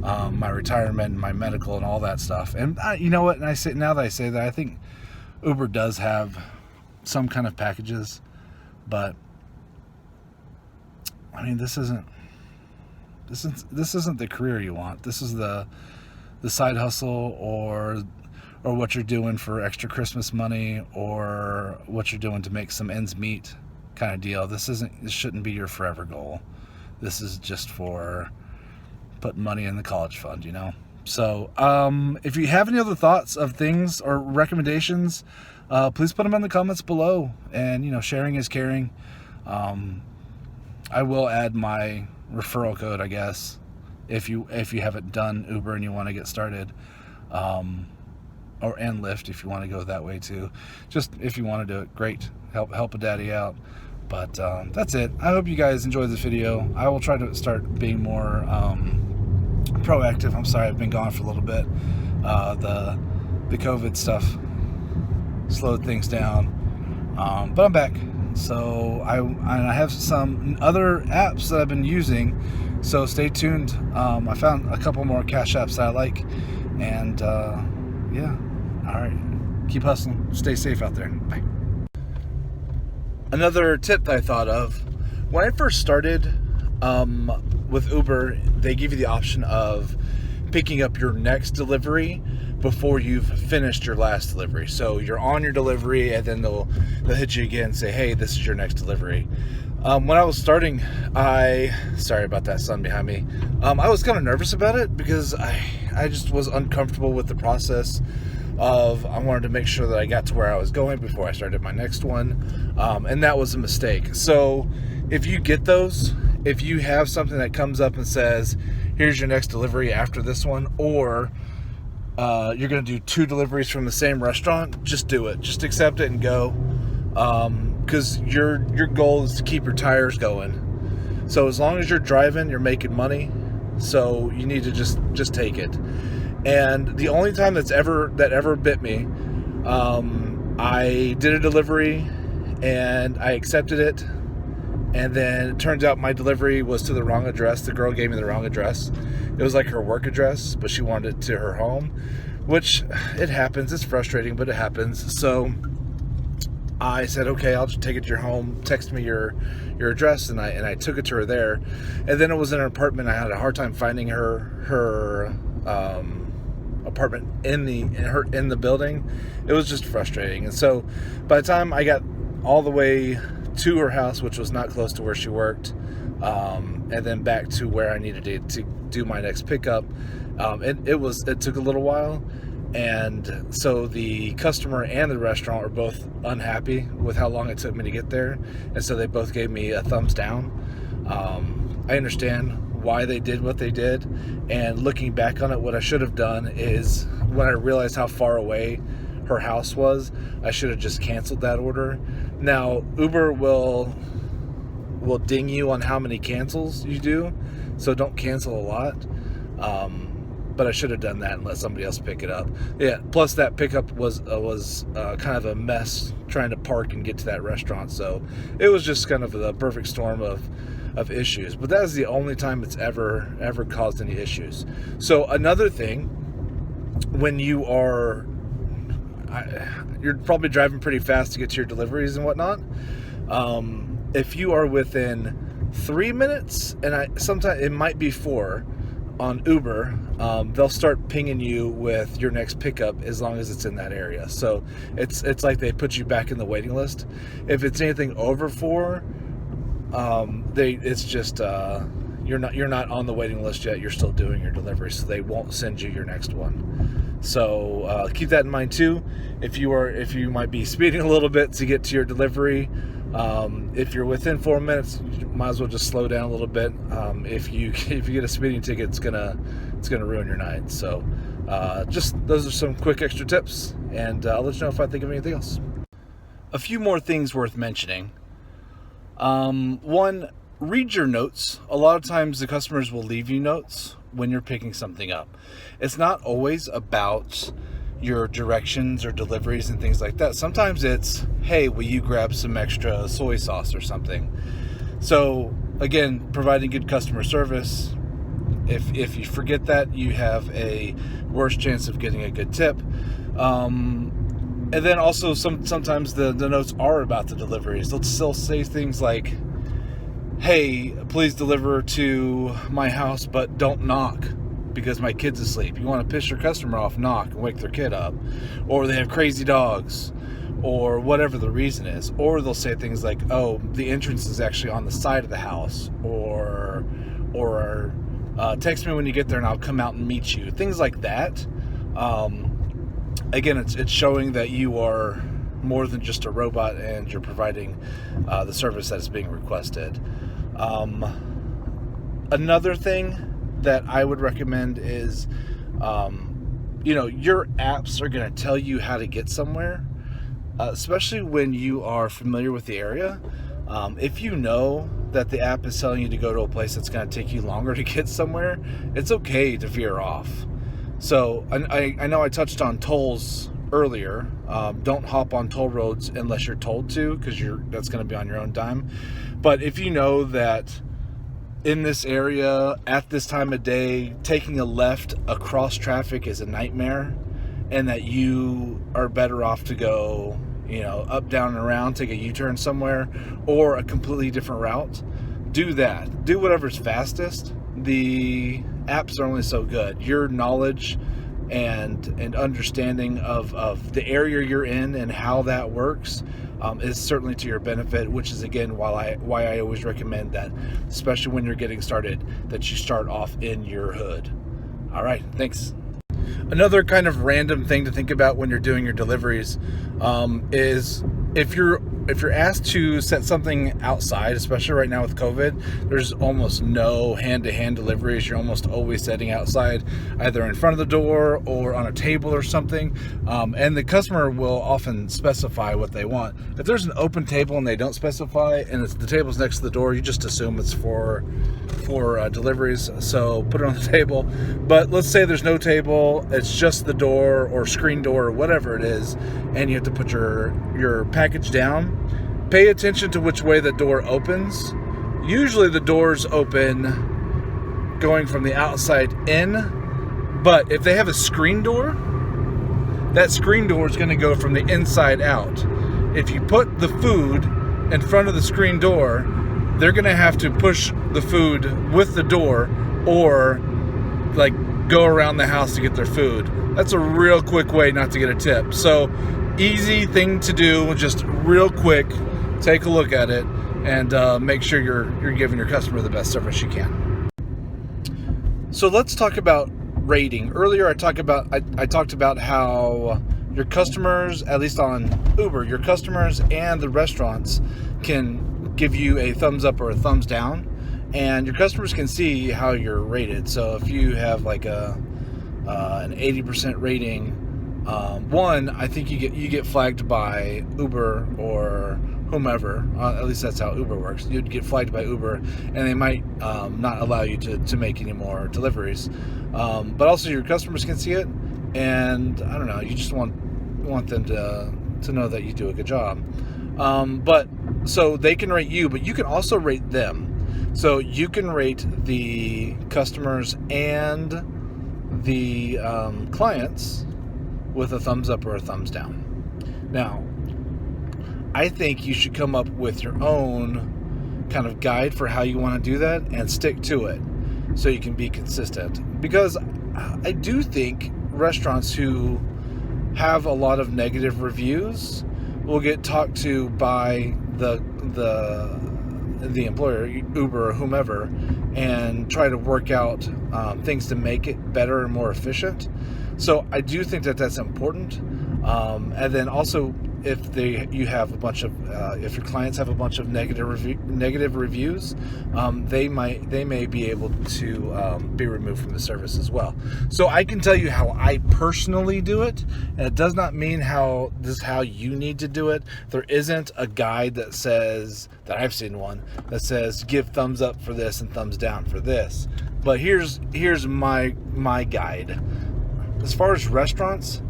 my retirement, my medical, and all that stuff. And you know what? And now that I say that, I think Uber does have some kind of packages, but I mean, this isn't the career you want. This is the side hustle, or what you're doing for extra Christmas money, or what you're doing to make some ends meet kind of deal. This shouldn't be your forever goal. This is just for putting money in the college fund, So if you have any other thoughts of things or recommendations, please put them in the comments below. And sharing is caring. I will add my referral code, I guess, if you haven't done Uber and you want to get started, and Lyft if you want to go that way too. Just if you want to do it, great. Help a daddy out. But that's it. I hope you guys enjoyed this video. I will try to start being more proactive. I'm sorry I've been gone for a little bit. The COVID stuff slowed things down, but I'm back. So I have some other apps that I've been using, so stay tuned. I found a couple more cash apps that I like, and yeah, all right, keep hustling, stay safe out there. Bye. Another tip that I thought of, when I first started with Uber, they give you the option of picking up your next delivery before you've finished your last delivery. So you're on your delivery, and then they'll hit you again and say, hey, this is your next delivery. When I was starting, sorry about that son behind me. I was kind of nervous about it because I just was uncomfortable with the process of, I wanted to make sure that I got to where I was going before I started my next one. And that was a mistake. So if you get those, if you have something that comes up and says, here's your next delivery after this one, or you're going to do 2 deliveries from the same restaurant, just do it. Just accept it and go. Because your goal is to keep your tires going. So as long as you're driving, you're making money. So you need to just take it. And the only time that ever bit me, I did a delivery and I accepted it. And then it turns out my delivery was to the wrong address. The girl gave me the wrong address. It was like her work address, but she wanted it to her home, which it happens. It's frustrating, but it happens. So I said, okay, I'll just take it to your home. Text me your address, and I took it to her there. And then it was in her apartment. I had a hard time finding her apartment in the building. It was just frustrating. And so by the time I got all the way to her house, which was not close to where she worked, and then back to where I needed to do my next pickup, it took a little while. And so the customer and the restaurant were both unhappy with how long it took me to get there, and so they both gave me a thumbs down. I understand why they did what they did, and looking back on it, what I should have done is, when I realized how far away her house was, I should have just canceled that order. Now Uber will ding you on how many cancels you do, so don't cancel a lot. But I should have done that and let somebody else pick it up. Yeah. Plus, that pickup was kind of a mess trying to park and get to that restaurant. So it was just kind of the perfect storm of issues. But that is the only time it's ever caused any issues. So another thing, when you're probably driving pretty fast to get to your deliveries and whatnot. If you are within 3 minutes, and sometimes it might be 4. On Uber, they'll start pinging you with your next pickup as long as it's in that area. So it's like they put you back in the waiting list. If it's anything over 4, it's just you're not on the waiting list yet. You're still doing your delivery, so they won't send you your next one. So keep that in mind too. If you might be speeding a little bit to get to your delivery. If you're within 4 minutes, you might as well just slow down a little bit. If you get a speeding ticket, it's gonna ruin your night. So just those are some quick extra tips, and I'll let you know if I think of anything else. A few more things worth mentioning. One, read your notes. A lot of times the customers will leave you notes when you're picking something up. It's not always about your directions or deliveries and things like that. Sometimes it's, hey, will you grab some extra soy sauce or something? So again, providing good customer service. If you forget that, you have a worse chance of getting a good tip. And then also sometimes the notes are about the deliveries. They'll still say things like, hey, please deliver to my house, but don't knock because my kid's asleep. You want to piss your customer off, knock and wake their kid up. Or they have crazy dogs, or whatever the reason is. Or they'll say things like, oh, the entrance is actually on the side of the house, or text me when you get there and I'll come out and meet you. Things like that. Again, it's showing that you are more than just a robot and you're providing the service that is being requested. Another thing that I would recommend is, your apps are going to tell you how to get somewhere, especially when you are familiar with the area. If you know that the app is telling you to go to a place that's going to take you longer to get somewhere, it's okay to veer off. So I know I touched on tolls earlier. Don't hop on toll roads unless you're told to, because that's going to be on your own dime. But if you know that in this area at this time of day, taking a left across traffic is a nightmare, and that you are better off to go, up, down, and around, take a U-turn somewhere, or a completely different route, do that. Do whatever's fastest. The apps are only so good. Your knowledge and understanding of the area you're in and how that works is certainly to your benefit, which is again why I always recommend that, especially when you're getting started, that you start off in your hood. All right, thanks. Another kind of random thing to think about when you're doing your deliveries is if you're asked to set something outside, especially right now with COVID, there's almost no hand-to-hand deliveries. You're almost always setting outside, either in front of the door or on a table or something. And the customer will often specify what they want. If there's an open table and they don't specify, and the table's next to the door, you just assume it's for deliveries. So put it on the table. But let's say there's no table, it's just the door or screen door or whatever it is, and you have to put your package down. Pay attention to which way the door opens. Usually the doors open going from the outside in, but if they have a screen door, that screen door is going to go from the inside out. If you put the food in front of the screen door, they're going to have to push the food with the door, or go around the house to get their food. That's a real quick way not to get a tip. So easy thing to do, just real quick, take a look at it and make sure you're giving your customer the best service you can. So let's talk about rating. Earlier I talked about how your customers, at least on Uber, your customers and the restaurants can give you a thumbs up or a thumbs down, and your customers can see how you're rated. So if you have an 80% rating, I think you get flagged by Uber or whomever. At least that's how Uber works. You'd get flagged by Uber, and they might not allow you to make any more deliveries. But also your customers can see it, and I don't know. You just want them to know that you do a good job. But so they can rate you, but you can also rate them. So you can rate the customers and the clients with a thumbs up or a thumbs down. Now, I think you should come up with your own kind of guide for how you want to do that and stick to it so you can be consistent. Because I do think restaurants who have a lot of negative reviews will get talked to by the employer, Uber or whomever, and try to work out things to make it better and more efficient. So I do think that that's important. And then also if you have a bunch of if your clients have a bunch of negative reviews, they may be able to be removed from the service as well. So I can tell you how I personally do it, and it does not mean this is how you need to do it. There isn't a guide that I've seen one that says give thumbs up for this and thumbs down for this. But here's my guide. As far as restaurants,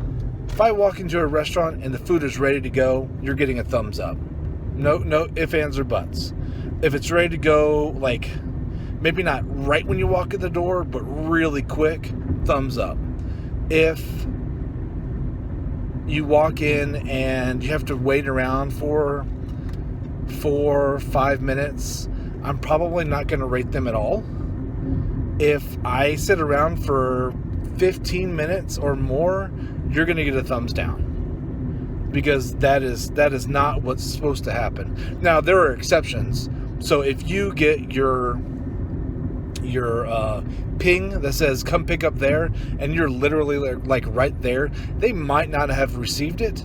if I walk into a restaurant and the food is ready to go, you're getting a thumbs up. No ifs, ands, or buts. If it's ready to go, like maybe not right when you walk in the door, but really quick, thumbs up. If you walk in and you have to wait around for 4 or 5 minutes, I'm probably not going to rate them at all. If I sit around for 15 minutes or more, you're going to get a thumbs down, because that is not what's supposed to happen. Now, there are exceptions. So if you get your ping that says come pick up there, and you're literally like right there, they might not have received it,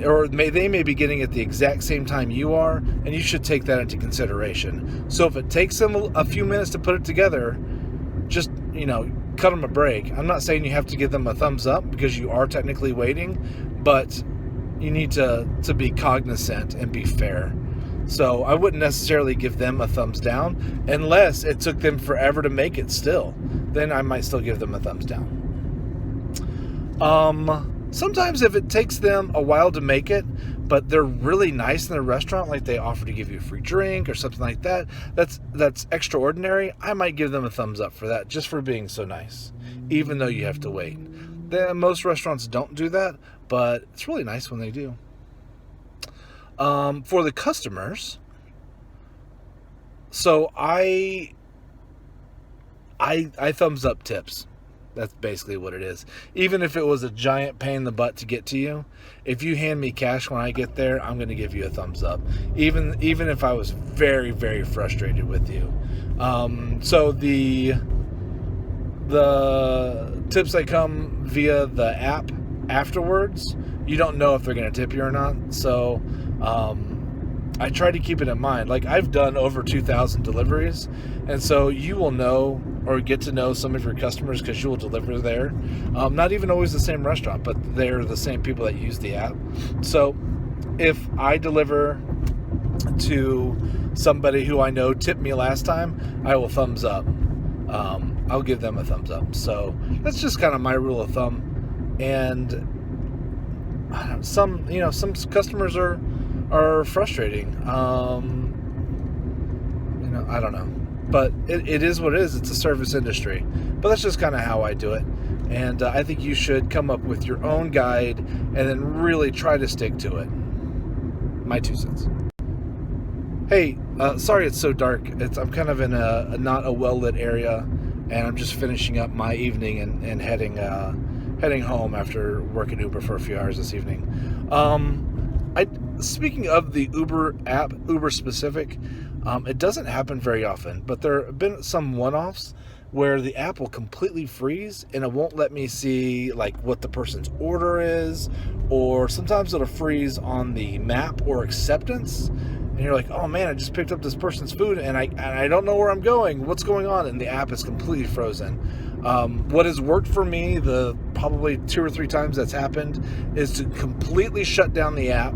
or they may be getting it the exact same time you are, and you should take that into consideration. So if it takes them a few minutes to put it together, just, cut them a break. I'm not saying you have to give them a thumbs up, because you are technically waiting, but you need to be cognizant and be fair. So I wouldn't necessarily give them a thumbs down unless it took them forever to make it still. Then I might still give them a thumbs down. Sometimes if it takes them a while to make it, but they're really nice in the restaurant, like they offer to give you a free drink or something like that, that's extraordinary, I might give them a thumbs up for that, just for being so nice, even though you have to wait. Most restaurants don't do that, but it's really nice when they do. For the customers, so I thumbs up tips. That's basically what it is. Even if it was a giant pain in the butt to get to you, if you hand me cash when I get there, I'm going to give you a thumbs up. Even if I was very, very frustrated with you. So the tips that come via the app afterwards, you don't know if they're going to tip you or not. So I try to keep it in mind. Like, I've done over 2,000 deliveries, and so you will know or get to know some of your customers because you will deliver there. Not even always the same restaurant, but they're the same people that use the app. So if I deliver to somebody who I know tipped me last time, I will thumbs up. I'll give them a thumbs up. So that's just kind of my rule of thumb. And some customers are frustrating. I don't know, but it is what it is. It's a service industry, but that's just kind of how I do it. And I think you should come up with your own guide and then really try to stick to it. My 2 cents. Hey, sorry it's so dark. I'm kind of in a not a well-lit area, and I'm just finishing up my evening and heading home after working Uber for a few hours this evening. Speaking of the Uber app, Uber specific, it doesn't happen very often, but there have been some one-offs where the app will completely freeze and it won't let me see like what the person's order is, or sometimes it'll freeze on the map or acceptance, and you're like, oh man, I just picked up this person's food and I don't know where I'm going. What's going on? And the app is completely frozen. What has worked for me, the probably 2 or 3 times that's happened, is to completely shut down the app.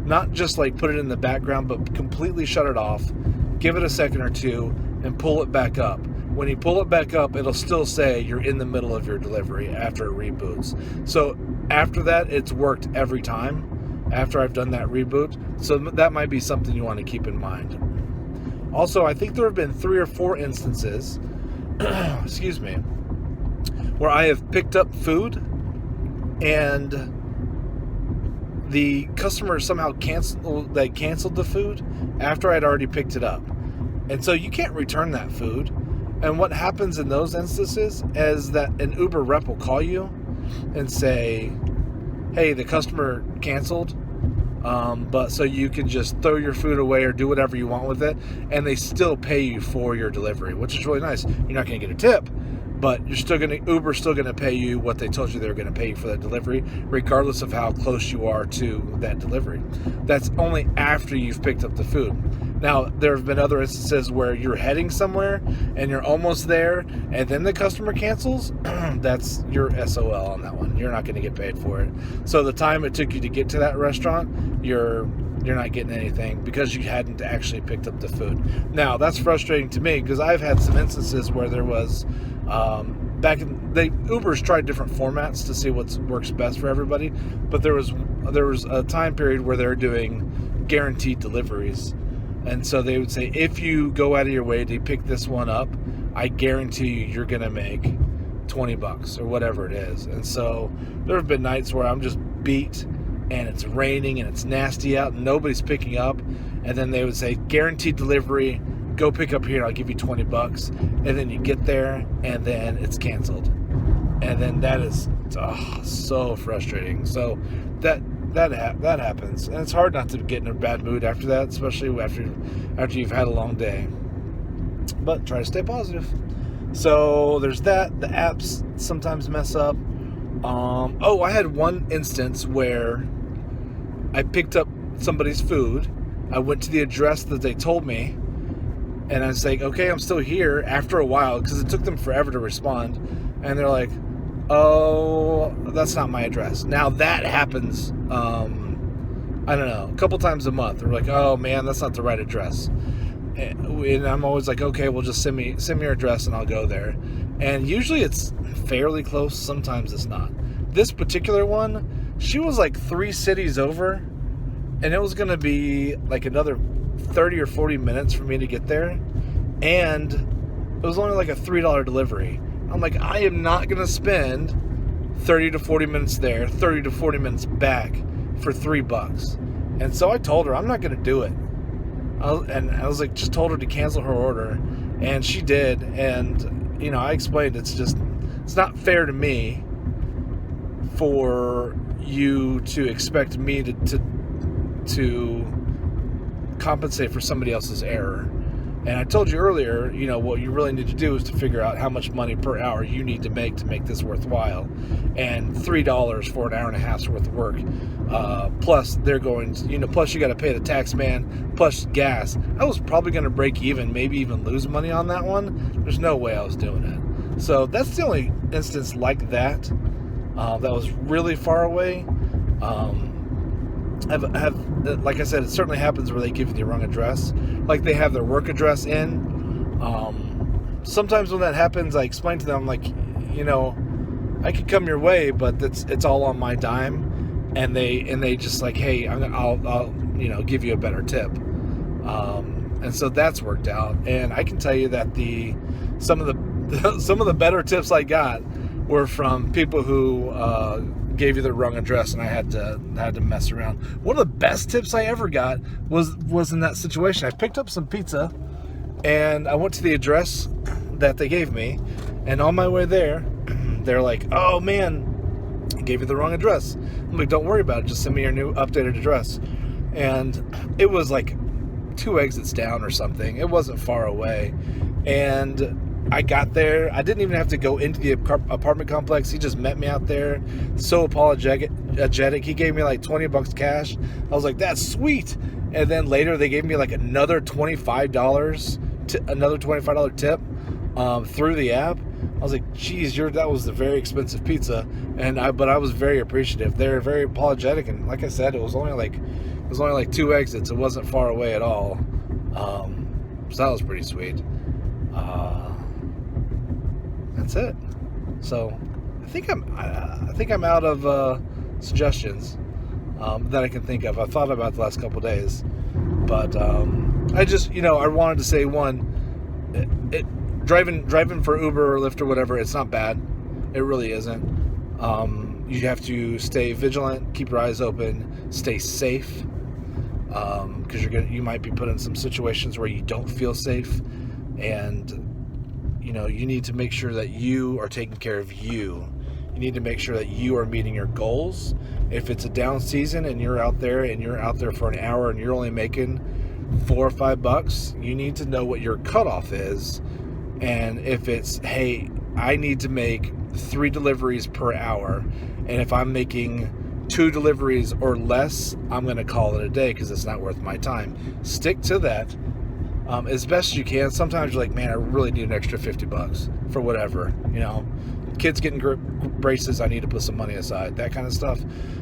Not just like put it in the background, but completely shut it off, give it a second or two, and pull it back up. When you pull it back up, it'll still say you're in the middle of your delivery after it reboots. So after that, it's worked every time after I've done that reboot. So that might be something you want to keep in mind. Also, I think there have been 3 or 4 instances, excuse me, where I have picked up food and the customer somehow canceled the food after I'd already picked it up. And so you can't return that food. And what happens in those instances is that an Uber rep will call you and say, hey, the customer canceled, but so you can just throw your food away or do whatever you want with it, and they still pay you for your delivery, which is really nice. You're not going to get a tip, but Uber's still gonna pay you what they told you they were gonna pay you for that delivery, regardless of how close you are to that delivery. That's only after you've picked up the food. Now, there have been other instances where you're heading somewhere and you're almost there, and then the customer cancels. That's your SOL on that one. You're not going to get paid for it. So the time it took you to get to that restaurant, you're not getting anything because you hadn't actually picked up the food. Now, that's frustrating to me because I've had some instances where there was Uber's tried different formats to see what works best for everybody, but there was a time period where they're doing guaranteed deliveries. And so they would say, if you go out of your way to pick this one up, I guarantee you're going to make $20 or whatever it is. And so there have been nights where I'm just beat and it's raining and it's nasty out and nobody's picking up. And then they would say, guaranteed delivery, go pick up here and I'll give you $20. And then you get there and then it's canceled. And then that is so frustrating. So that happens, and it's hard not to get in a bad mood after that, especially after you've had a long day. But try to stay positive. So there's that. The apps sometimes mess up. I had one instance where I picked up somebody's food. I went to the address that they told me, and I was like, okay, I'm still here. After a while, because it took them forever to respond, and they're like, oh, that's not my address. Now that happens, I don't know, a couple times a month. They're like, oh man, that's not the right address. And I'm always like, okay, well just send me your address and I'll go there. And usually it's fairly close. Sometimes it's not. This particular one, she was like 3 cities over, and it was going to be like another 30 or 40 minutes for me to get there. And it was only like a $3 delivery. I'm like, I am not going to spend 30 to 40 minutes there, 30 to 40 minutes back for $3. And so I told her I'm not going to do it. I was like, just told her to cancel her order. And she did. And, I explained it's not fair to me for you to expect me to compensate for somebody else's error. And I told you earlier, what you really need to do is to figure out how much money per hour you need to make this worthwhile. And $3 for an hour and a half's worth of work. Plus they're going, plus you got to pay the tax man, plus gas. I was probably going to break even, maybe even lose money on that one. There's no way I was doing it. So that's the only instance like that, that was really far away. Like I said, it certainly happens where they give you the wrong address. Like they have their work address in. Sometimes when that happens, I explain to them, like, I could come your way, but it's all on my dime. And they just like, hey, I'll give you a better tip. And so that's worked out. And I can tell you that some of the better tips I got were from people who gave you the wrong address, and I had to mess around. One of the best tips I ever got was in that situation. I picked up some pizza, and I went to the address that they gave me, and on my way there, they're like, "Oh man, I gave you the wrong address." I'm like, "Don't worry about it. Just send me your new updated address." And it was like 2 exits down or something. It wasn't far away, and I got there. I didn't even have to go into the apartment complex. He just met me out there. So apologetic. He gave me like $20 cash. I was like, that's sweet. And then later they gave me like another $25 tip through the app. I was like, geez, that was a very expensive pizza. But I was very appreciative. They're very apologetic. And like I said, it was only like 2 exits. It wasn't far away at all. So that was pretty sweet. That's it. So I think I'm out of suggestions that I can think of. I've thought about the last couple days, but I just I wanted to say one. Driving for Uber or Lyft or whatever, it's not bad. It really isn't. You have to stay vigilant, keep your eyes open, stay safe, because you might be put in some situations where you don't feel safe, and you need to make sure that you are taking care of you. You need to make sure that you are meeting your goals. If it's a down season and you're out there for an hour and you're only making $4 or $5, you need to know what your cutoff is. And if it's, hey, I need to make 3 deliveries per hour, and if I'm making 2 deliveries or less, I'm going to call it a day because it's not worth my time. Stick to that as best you can. Sometimes you're like, man, I really need an extra $50 for whatever, kids getting braces, I need to put some money aside, that kind of stuff.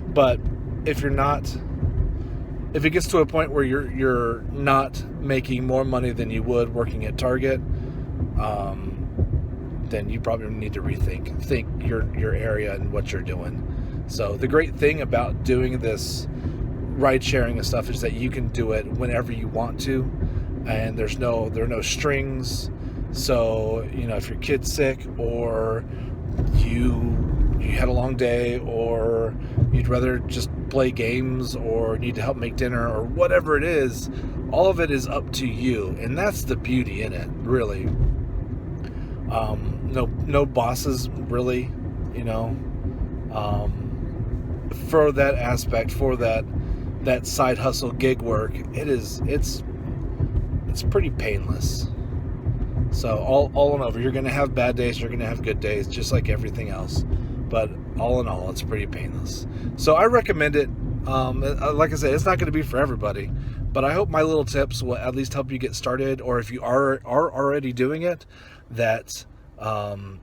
But if it gets to a point where you're not making more money than you would working at Target, then you probably need to think your area and what you're doing. So the great thing about doing this ride sharing and stuff is that you can do it whenever you want to, and there are no strings. So if your kid's sick, or you had a long day, or you'd rather just play games, or need to help make dinner, or whatever it is, all of it is up to you, and that's the beauty in it, really. No bosses, really, for that aspect, for that side hustle gig work, it's pretty painless. So all in all, you're going to have bad days, you're going to have good days, just like everything else. But all in all, it's pretty painless. So I recommend it. Like I said, it's not going to be for everybody, but I hope my little tips will at least help you get started. Or if you are already doing it, that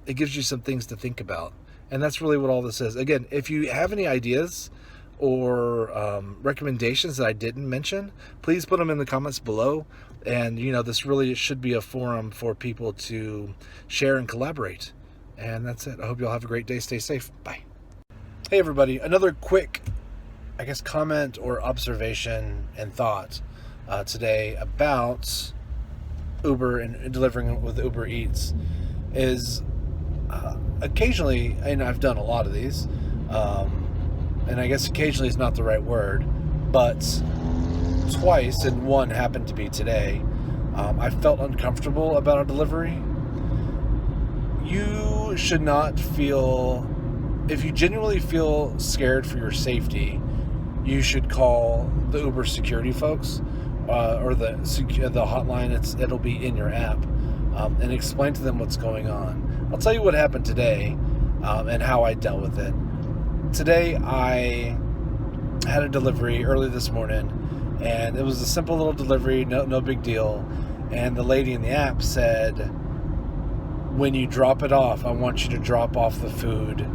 it gives you some things to think about. And that's really what all this is. Again, if you have any ideas or recommendations that I didn't mention, please put them in the comments below. And this really should be a forum for people to share and collaborate. And that's it. I hope you all have a great day. Stay safe. Bye. Hey everybody, another quick, comment or observation and thought today about Uber and delivering with Uber Eats is occasionally, and I've done a lot of these, and I guess occasionally is not the right word, but twice, and one happened to be today, I felt uncomfortable about a delivery. You should not feel, if you genuinely feel scared for your safety, you should call the Uber security folks, or the hotline. It'll be in your app, and explain to them what's going on. I'll tell you what happened today, and how I dealt with it. Today I had a delivery early this morning, and it was a simple little delivery, no big deal. And the lady in the app said, when you drop it off, I want you to drop off the food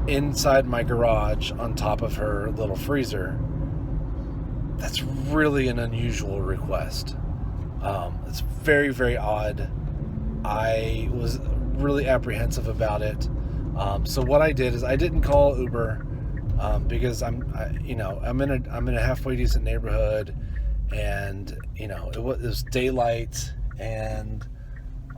inside my garage on top of her little freezer. That's really an unusual request. It's very, very odd. I was really apprehensive about it. So what I did is I didn't call Uber, because I'm in a halfway decent neighborhood, and it was daylight, and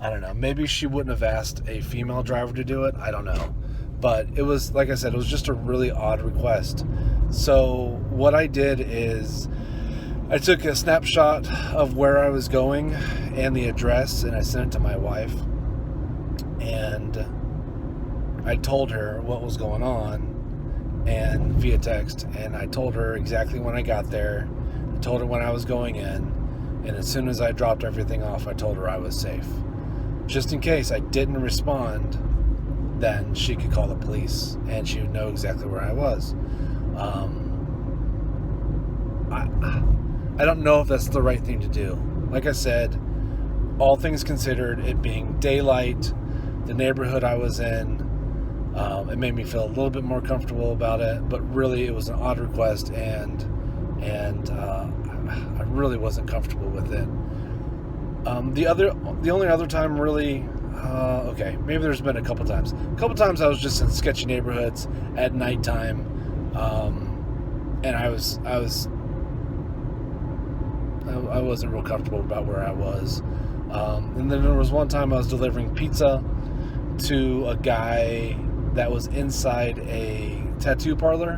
I don't know, maybe she wouldn't have asked a female driver to do it. I don't know. But it was, like I said, it was just a really odd request. So what I did is I took a snapshot of where I was going and the address, and I sent it to my wife. And I told her what was going on, and via text, and I told her exactly when I got there. I told her when I was going in, and as soon as I dropped everything off, I told her I was safe. Just in case I didn't respond, then she could call the police, and she would know exactly where I was. I don't know if that's the right thing to do. Like I said, all things considered, it being daylight, the neighborhood I was in, it made me feel a little bit more comfortable about it. But really, it was an odd request, and I really wasn't comfortable with it. The only other time really, okay, maybe there's been a couple times. A couple times I was just in sketchy neighborhoods at nighttime, and I wasn't real comfortable about where I was. And then there was one time I was delivering pizza to a guy that was inside a tattoo parlor,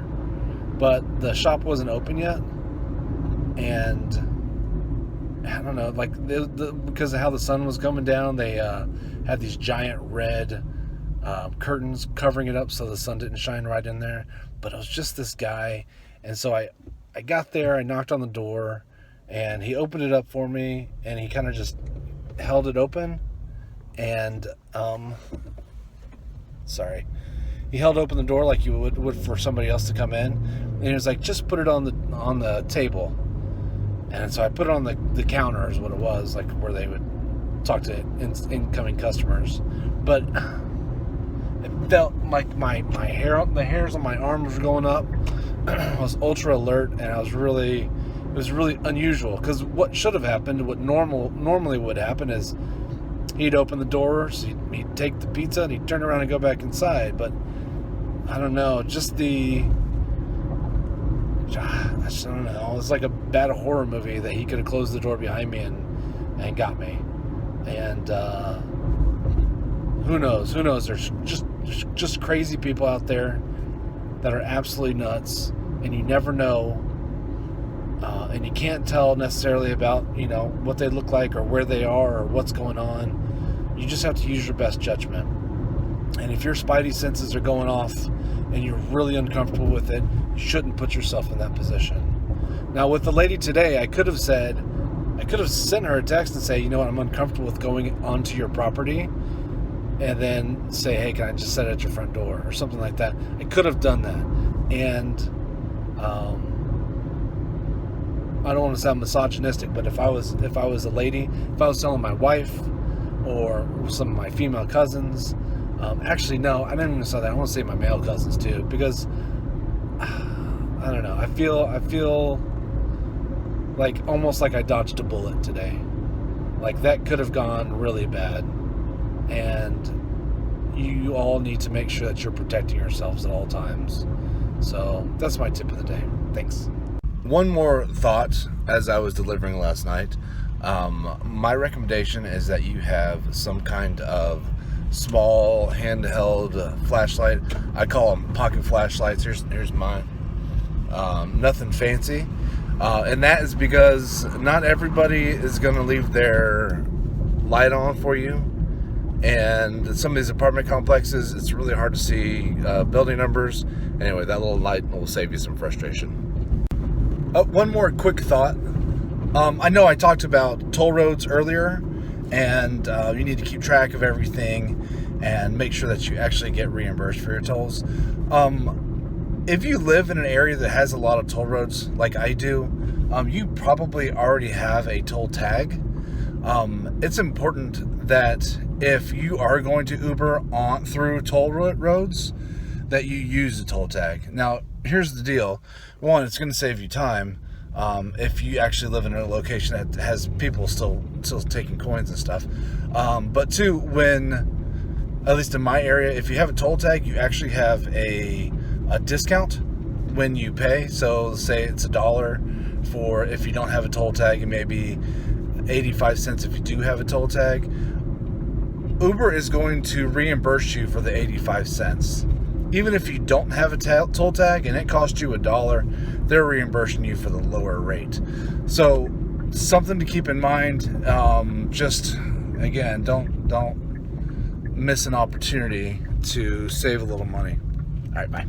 but the shop wasn't open yet, and I don't know, like because of how the sun was coming down, they had these giant red curtains covering it up so the sun didn't shine right in there. But it was just this guy, and so I got there, I knocked on the door, and he opened it up for me, and he kind of just held it open, and Sorry. He held open the door like you would for somebody else to come in, and he was like, "Just put it on the table." And so I put it on the counter, is what it was, like where they would talk to incoming customers. But it felt like the hairs on my arms were going up. I was ultra alert, and it was really unusual, because what should have happened, what normally would happen, is he'd open the doors, he'd take the pizza, and he'd turn around and go back inside. But I don't know, I don't know. It was like a bad horror movie that he could have closed the door behind me and got me. And who knows? There's just crazy people out there that are absolutely nuts, and you never know. And you can't tell necessarily about, what they look like or where they are or what's going on. You just have to use your best judgment. And if your spidey senses are going off and you're really uncomfortable with it, you shouldn't put yourself in that position. Now, with the lady today, I could have sent her a text and say, you know what, I'm uncomfortable with going onto your property, and then say, hey, can I just set it at your front door or something like that. I could have done that. And I don't want to sound misogynistic, but if I was a lady, if I was telling my wife or some of my female cousins, actually no, I didn't even say that. I want to say my male cousins too, because I don't know. I feel like almost like I dodged a bullet today. Like that could have gone really bad, and you all need to make sure that you're protecting yourselves at all times. So that's my tip of the day. Thanks. One more thought as I was delivering last night. My recommendation is that you have some kind of small handheld flashlight. I call them pocket flashlights. Here's mine. Nothing fancy. And that is because not everybody is going to leave their light on for you. And some of these apartment complexes, it's really hard to see building numbers. Anyway, that little light will save you some frustration. One more quick thought. I know I talked about toll roads earlier, and you need to keep track of everything and make sure that you actually get reimbursed for your tolls. If you live in an area that has a lot of toll roads, like I do, you probably already have a toll tag. It's important that if you are going to Uber through toll roads, that you use the toll tag. Now, here's the deal. One, it's going to save you time if you actually live in a location that has people still taking coins and stuff. But two, at least in my area, if you have a toll tag, you actually have a discount when you pay. So say it's $1 for if you don't have a toll tag, and maybe 85 cents if you do have a toll tag. Uber is going to reimburse you for the 85 cents. Even if you don't have a toll tag and it costs you $1, they're reimbursing you for the lower rate. So something to keep in mind. Just again, don't miss an opportunity to save a little money. All right, bye.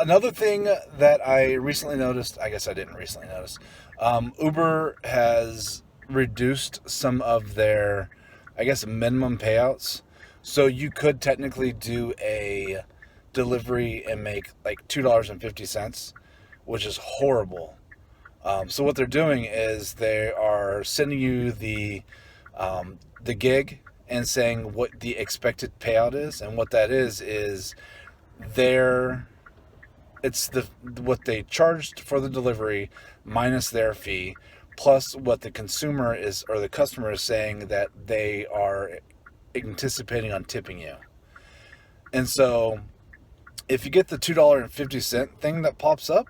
Another thing that I recently noticed, I guess I didn't recently notice, Uber has reduced some of their, I guess, minimum payouts. So you could technically do a delivery and make like $2.50, which is horrible. So what they're doing is they are sending you the gig and saying what the expected payout is, and what that is what they charged for the delivery minus their fee, plus what the consumer is, or the customer is saying that they are anticipating on tipping you. And so if you get the $2.50 thing that pops up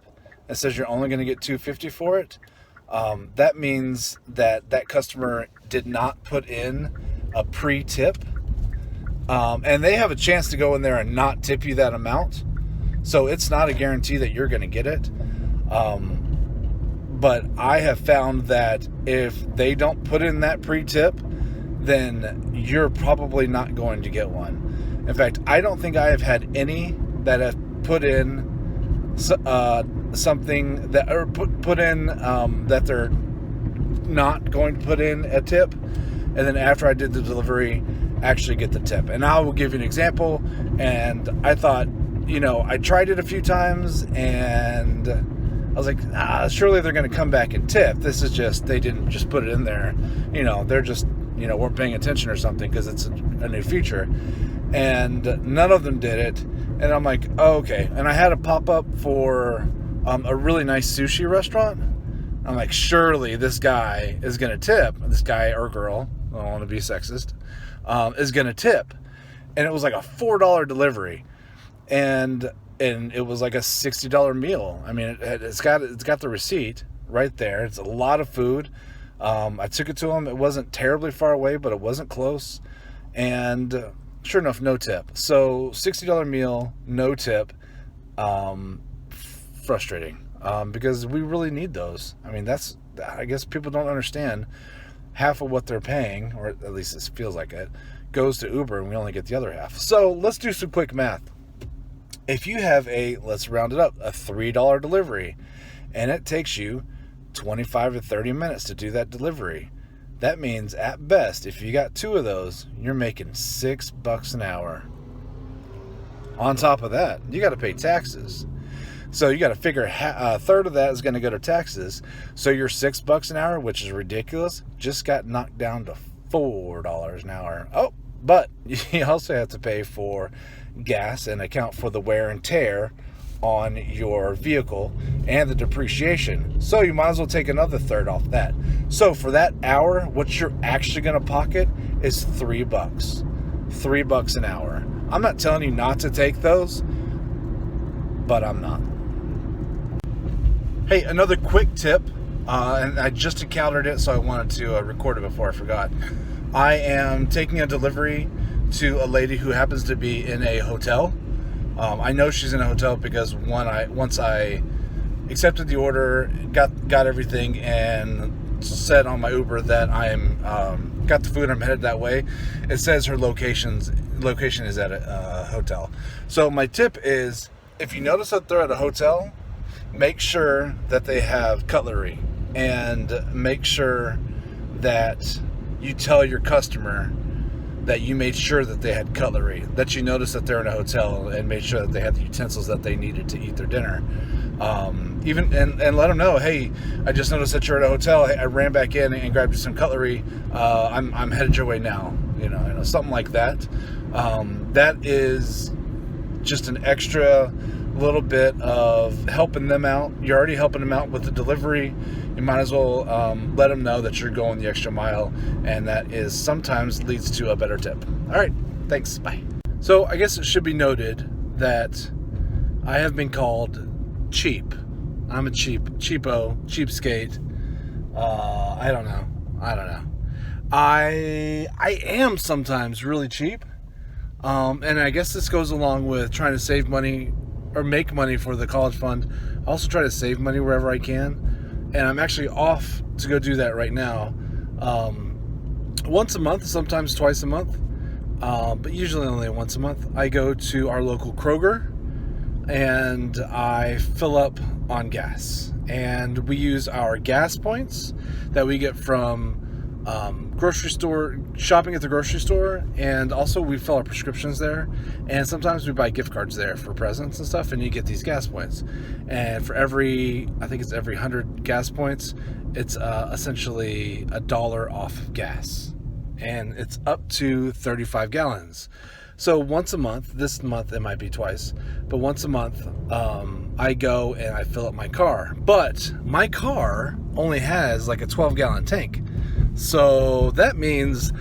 and says you're only going to get $2.50 for it, that means that customer did not put in a pre-tip, and they have a chance to go in there and not tip you that amount. So it's not a guarantee that you're going to get it. But I have found that if they don't put in that pre-tip, then you're probably not going to get one. In fact, I don't think I have had any that have put in something that, or put in that they're not going to put in a tip, and then after I did the delivery, actually get the tip. And I will give you an example. And I thought, I tried it a few times, and I was like, surely they're going to come back and tip. This is just, they didn't just put it in there. They're just, weren't paying attention or something because it's a new feature. And none of them did it. And I'm like, oh, okay. And I had a pop-up for a really nice sushi restaurant. I'm like, surely this guy is going to tip. This guy or girl, I don't want to be sexist, is going to tip. And it was like a $4 delivery. And it was like a $60 meal. I mean, it's got the receipt right there. It's a lot of food. I took it to him. It wasn't terribly far away, but it wasn't close. And sure enough, no tip. So $60 meal, no tip. Frustrating. Because we really need those. I mean, I guess people don't understand half of what they're paying, or at least it feels like it, goes to Uber, and we only get the other half. So let's do some quick math. If you have let's round it up, a $3 delivery, and it takes you 25 to 30 minutes to do that delivery, that means at best, if you got 2 of those, you're making $6 an hour. On top of that, you got to pay taxes. So you got to figure a third of that is going to go to taxes. So your $6 an hour, which is ridiculous, just got knocked down to $4 an hour. Oh, but you also have to pay for gas and account for the wear and tear on your vehicle and the depreciation. So you might as well take another third off that. So for that hour, what you're actually going to pocket is $3. $3 an hour. I'm not telling you not to take those, but I'm not. Hey, another quick tip, and I just encountered it, so I wanted to record it before I forgot. I am taking a delivery to a lady who happens to be in a hotel. I know she's in a hotel because once I accepted the order, got everything, and said on my Uber that I'm got the food, I'm headed that way. It says her location is at a hotel. So my tip is, if you notice that they're at a hotel, make sure that they have cutlery, and make sure that you tell your customer that you made sure that they had cutlery, that you noticed that they're in a hotel, and made sure that they had the utensils that they needed to eat their dinner. And let them know, hey, I just noticed that you're at a hotel. I ran back in and grabbed you some cutlery. I'm headed your way now. Something like that. That is just an extra little bit of helping them out. You're already helping them out with the delivery. You might as well let them know that you're going the extra mile, and that is sometimes leads to a better tip. All right, thanks, bye. So I guess it should be noted that I have been called cheap. I'm a cheapo, cheapskate. I don't know. I am sometimes really cheap, and I guess this goes along with trying to save money or make money for the college fund. I also try to save money wherever I can, and I'm actually off to go do that right now. Once a month, sometimes twice a month, but usually only once a month. I go to our local Kroger, and I fill up on gas. And we use our gas points that we get from grocery store, shopping at the grocery store, and also we fill our prescriptions there, and sometimes we buy gift cards there for presents and stuff, and you get these gas points, and for every 100 gas points, it's essentially $1 off gas, and it's up to 35 gallons. So once a month, this month it might be twice, but once a month, I go and I fill up my car. But my car only has like a 12-gallon tank. So that means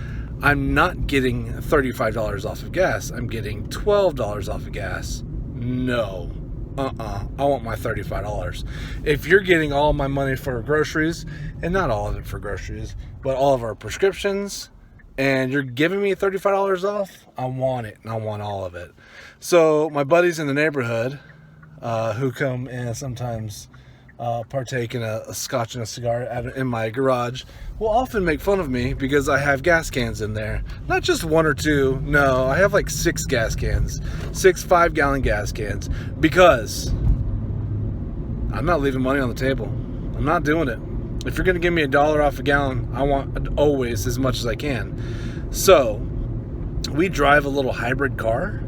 I'm not getting $35 off of gas. I'm getting $12 off of gas. No. I want my $35. If you're getting all my money for groceries, and not all of it for groceries, but all of our prescriptions, and you're giving me $35 off, I want it, and I want all of it. So my buddies in the neighborhood who come and sometimes partake in a scotch and a cigar in my garage will often make fun of me because I have gas cans in there. Not just one or two, no, I have like 6 gas cans, 6 5-gallon gas cans, because I'm not leaving money on the table. I'm not doing it. If you're going to give me $1 off a gallon, I want always as much as I can. So we drive a little hybrid car,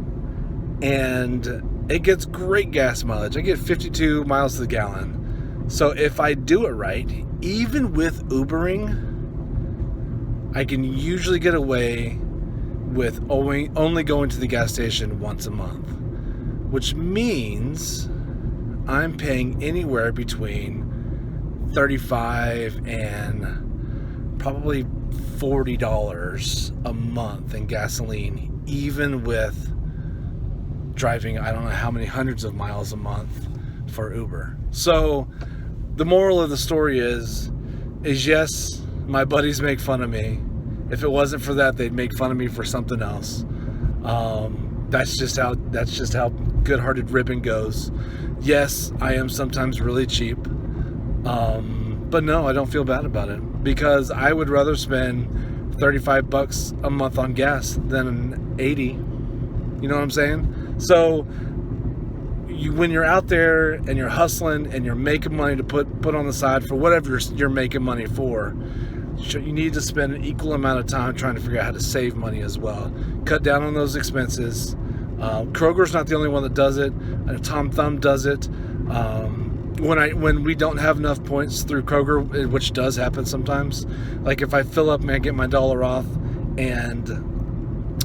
and it gets great gas mileage. I get 52 miles to the gallon. So if I do it right, even with Ubering, I can usually get away with only going to the gas station once a month, which means I'm paying anywhere between $35 and probably $40 a month in gasoline, even with driving I don't know how many hundreds of miles a month for Uber. So the moral of the story is yes, my buddies make fun of me. If it wasn't for that, they'd make fun of me for something else. That's just how good-hearted ribbon goes. Yes, I am sometimes really cheap. But no, I don't feel bad about it, because I would rather spend $35 a month on gas than 80. You know what I'm saying? So when you're out there and you're hustling and you're making money to put on the side for whatever you're making money for, you need to spend an equal amount of time trying to figure out how to save money as well. Cut down on those expenses. Kroger's not the only one that does it. Tom Thumb does it. When we don't have enough points through Kroger, which does happen sometimes, like if I fill up and I get my $1 off and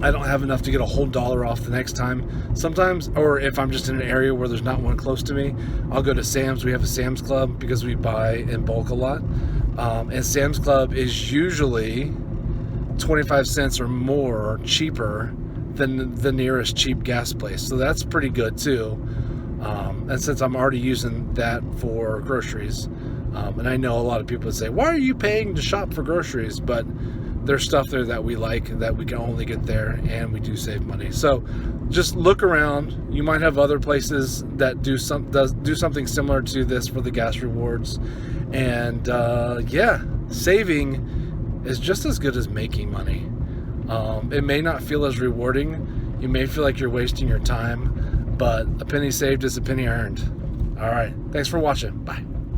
I don't have enough to get a whole $1 off the next time, sometimes, or if I'm just in an area where there's not one close to me, I'll go to Sam's. We have a Sam's Club because we buy in bulk a lot, and Sam's Club is usually 25 cents or more cheaper than the nearest cheap gas place, so that's pretty good too. And since I'm already using that for groceries, and I know a lot of people would say, why are you paying to shop for groceries? But there's stuff there that we like that we can only get there, and we do save money. So just look around. You might have other places that do something similar to this for the gas rewards. And yeah, saving is just as good as making money. It may not feel as rewarding. You may feel like you're wasting your time, but a penny saved is a penny earned. All right. Thanks for watching. Bye.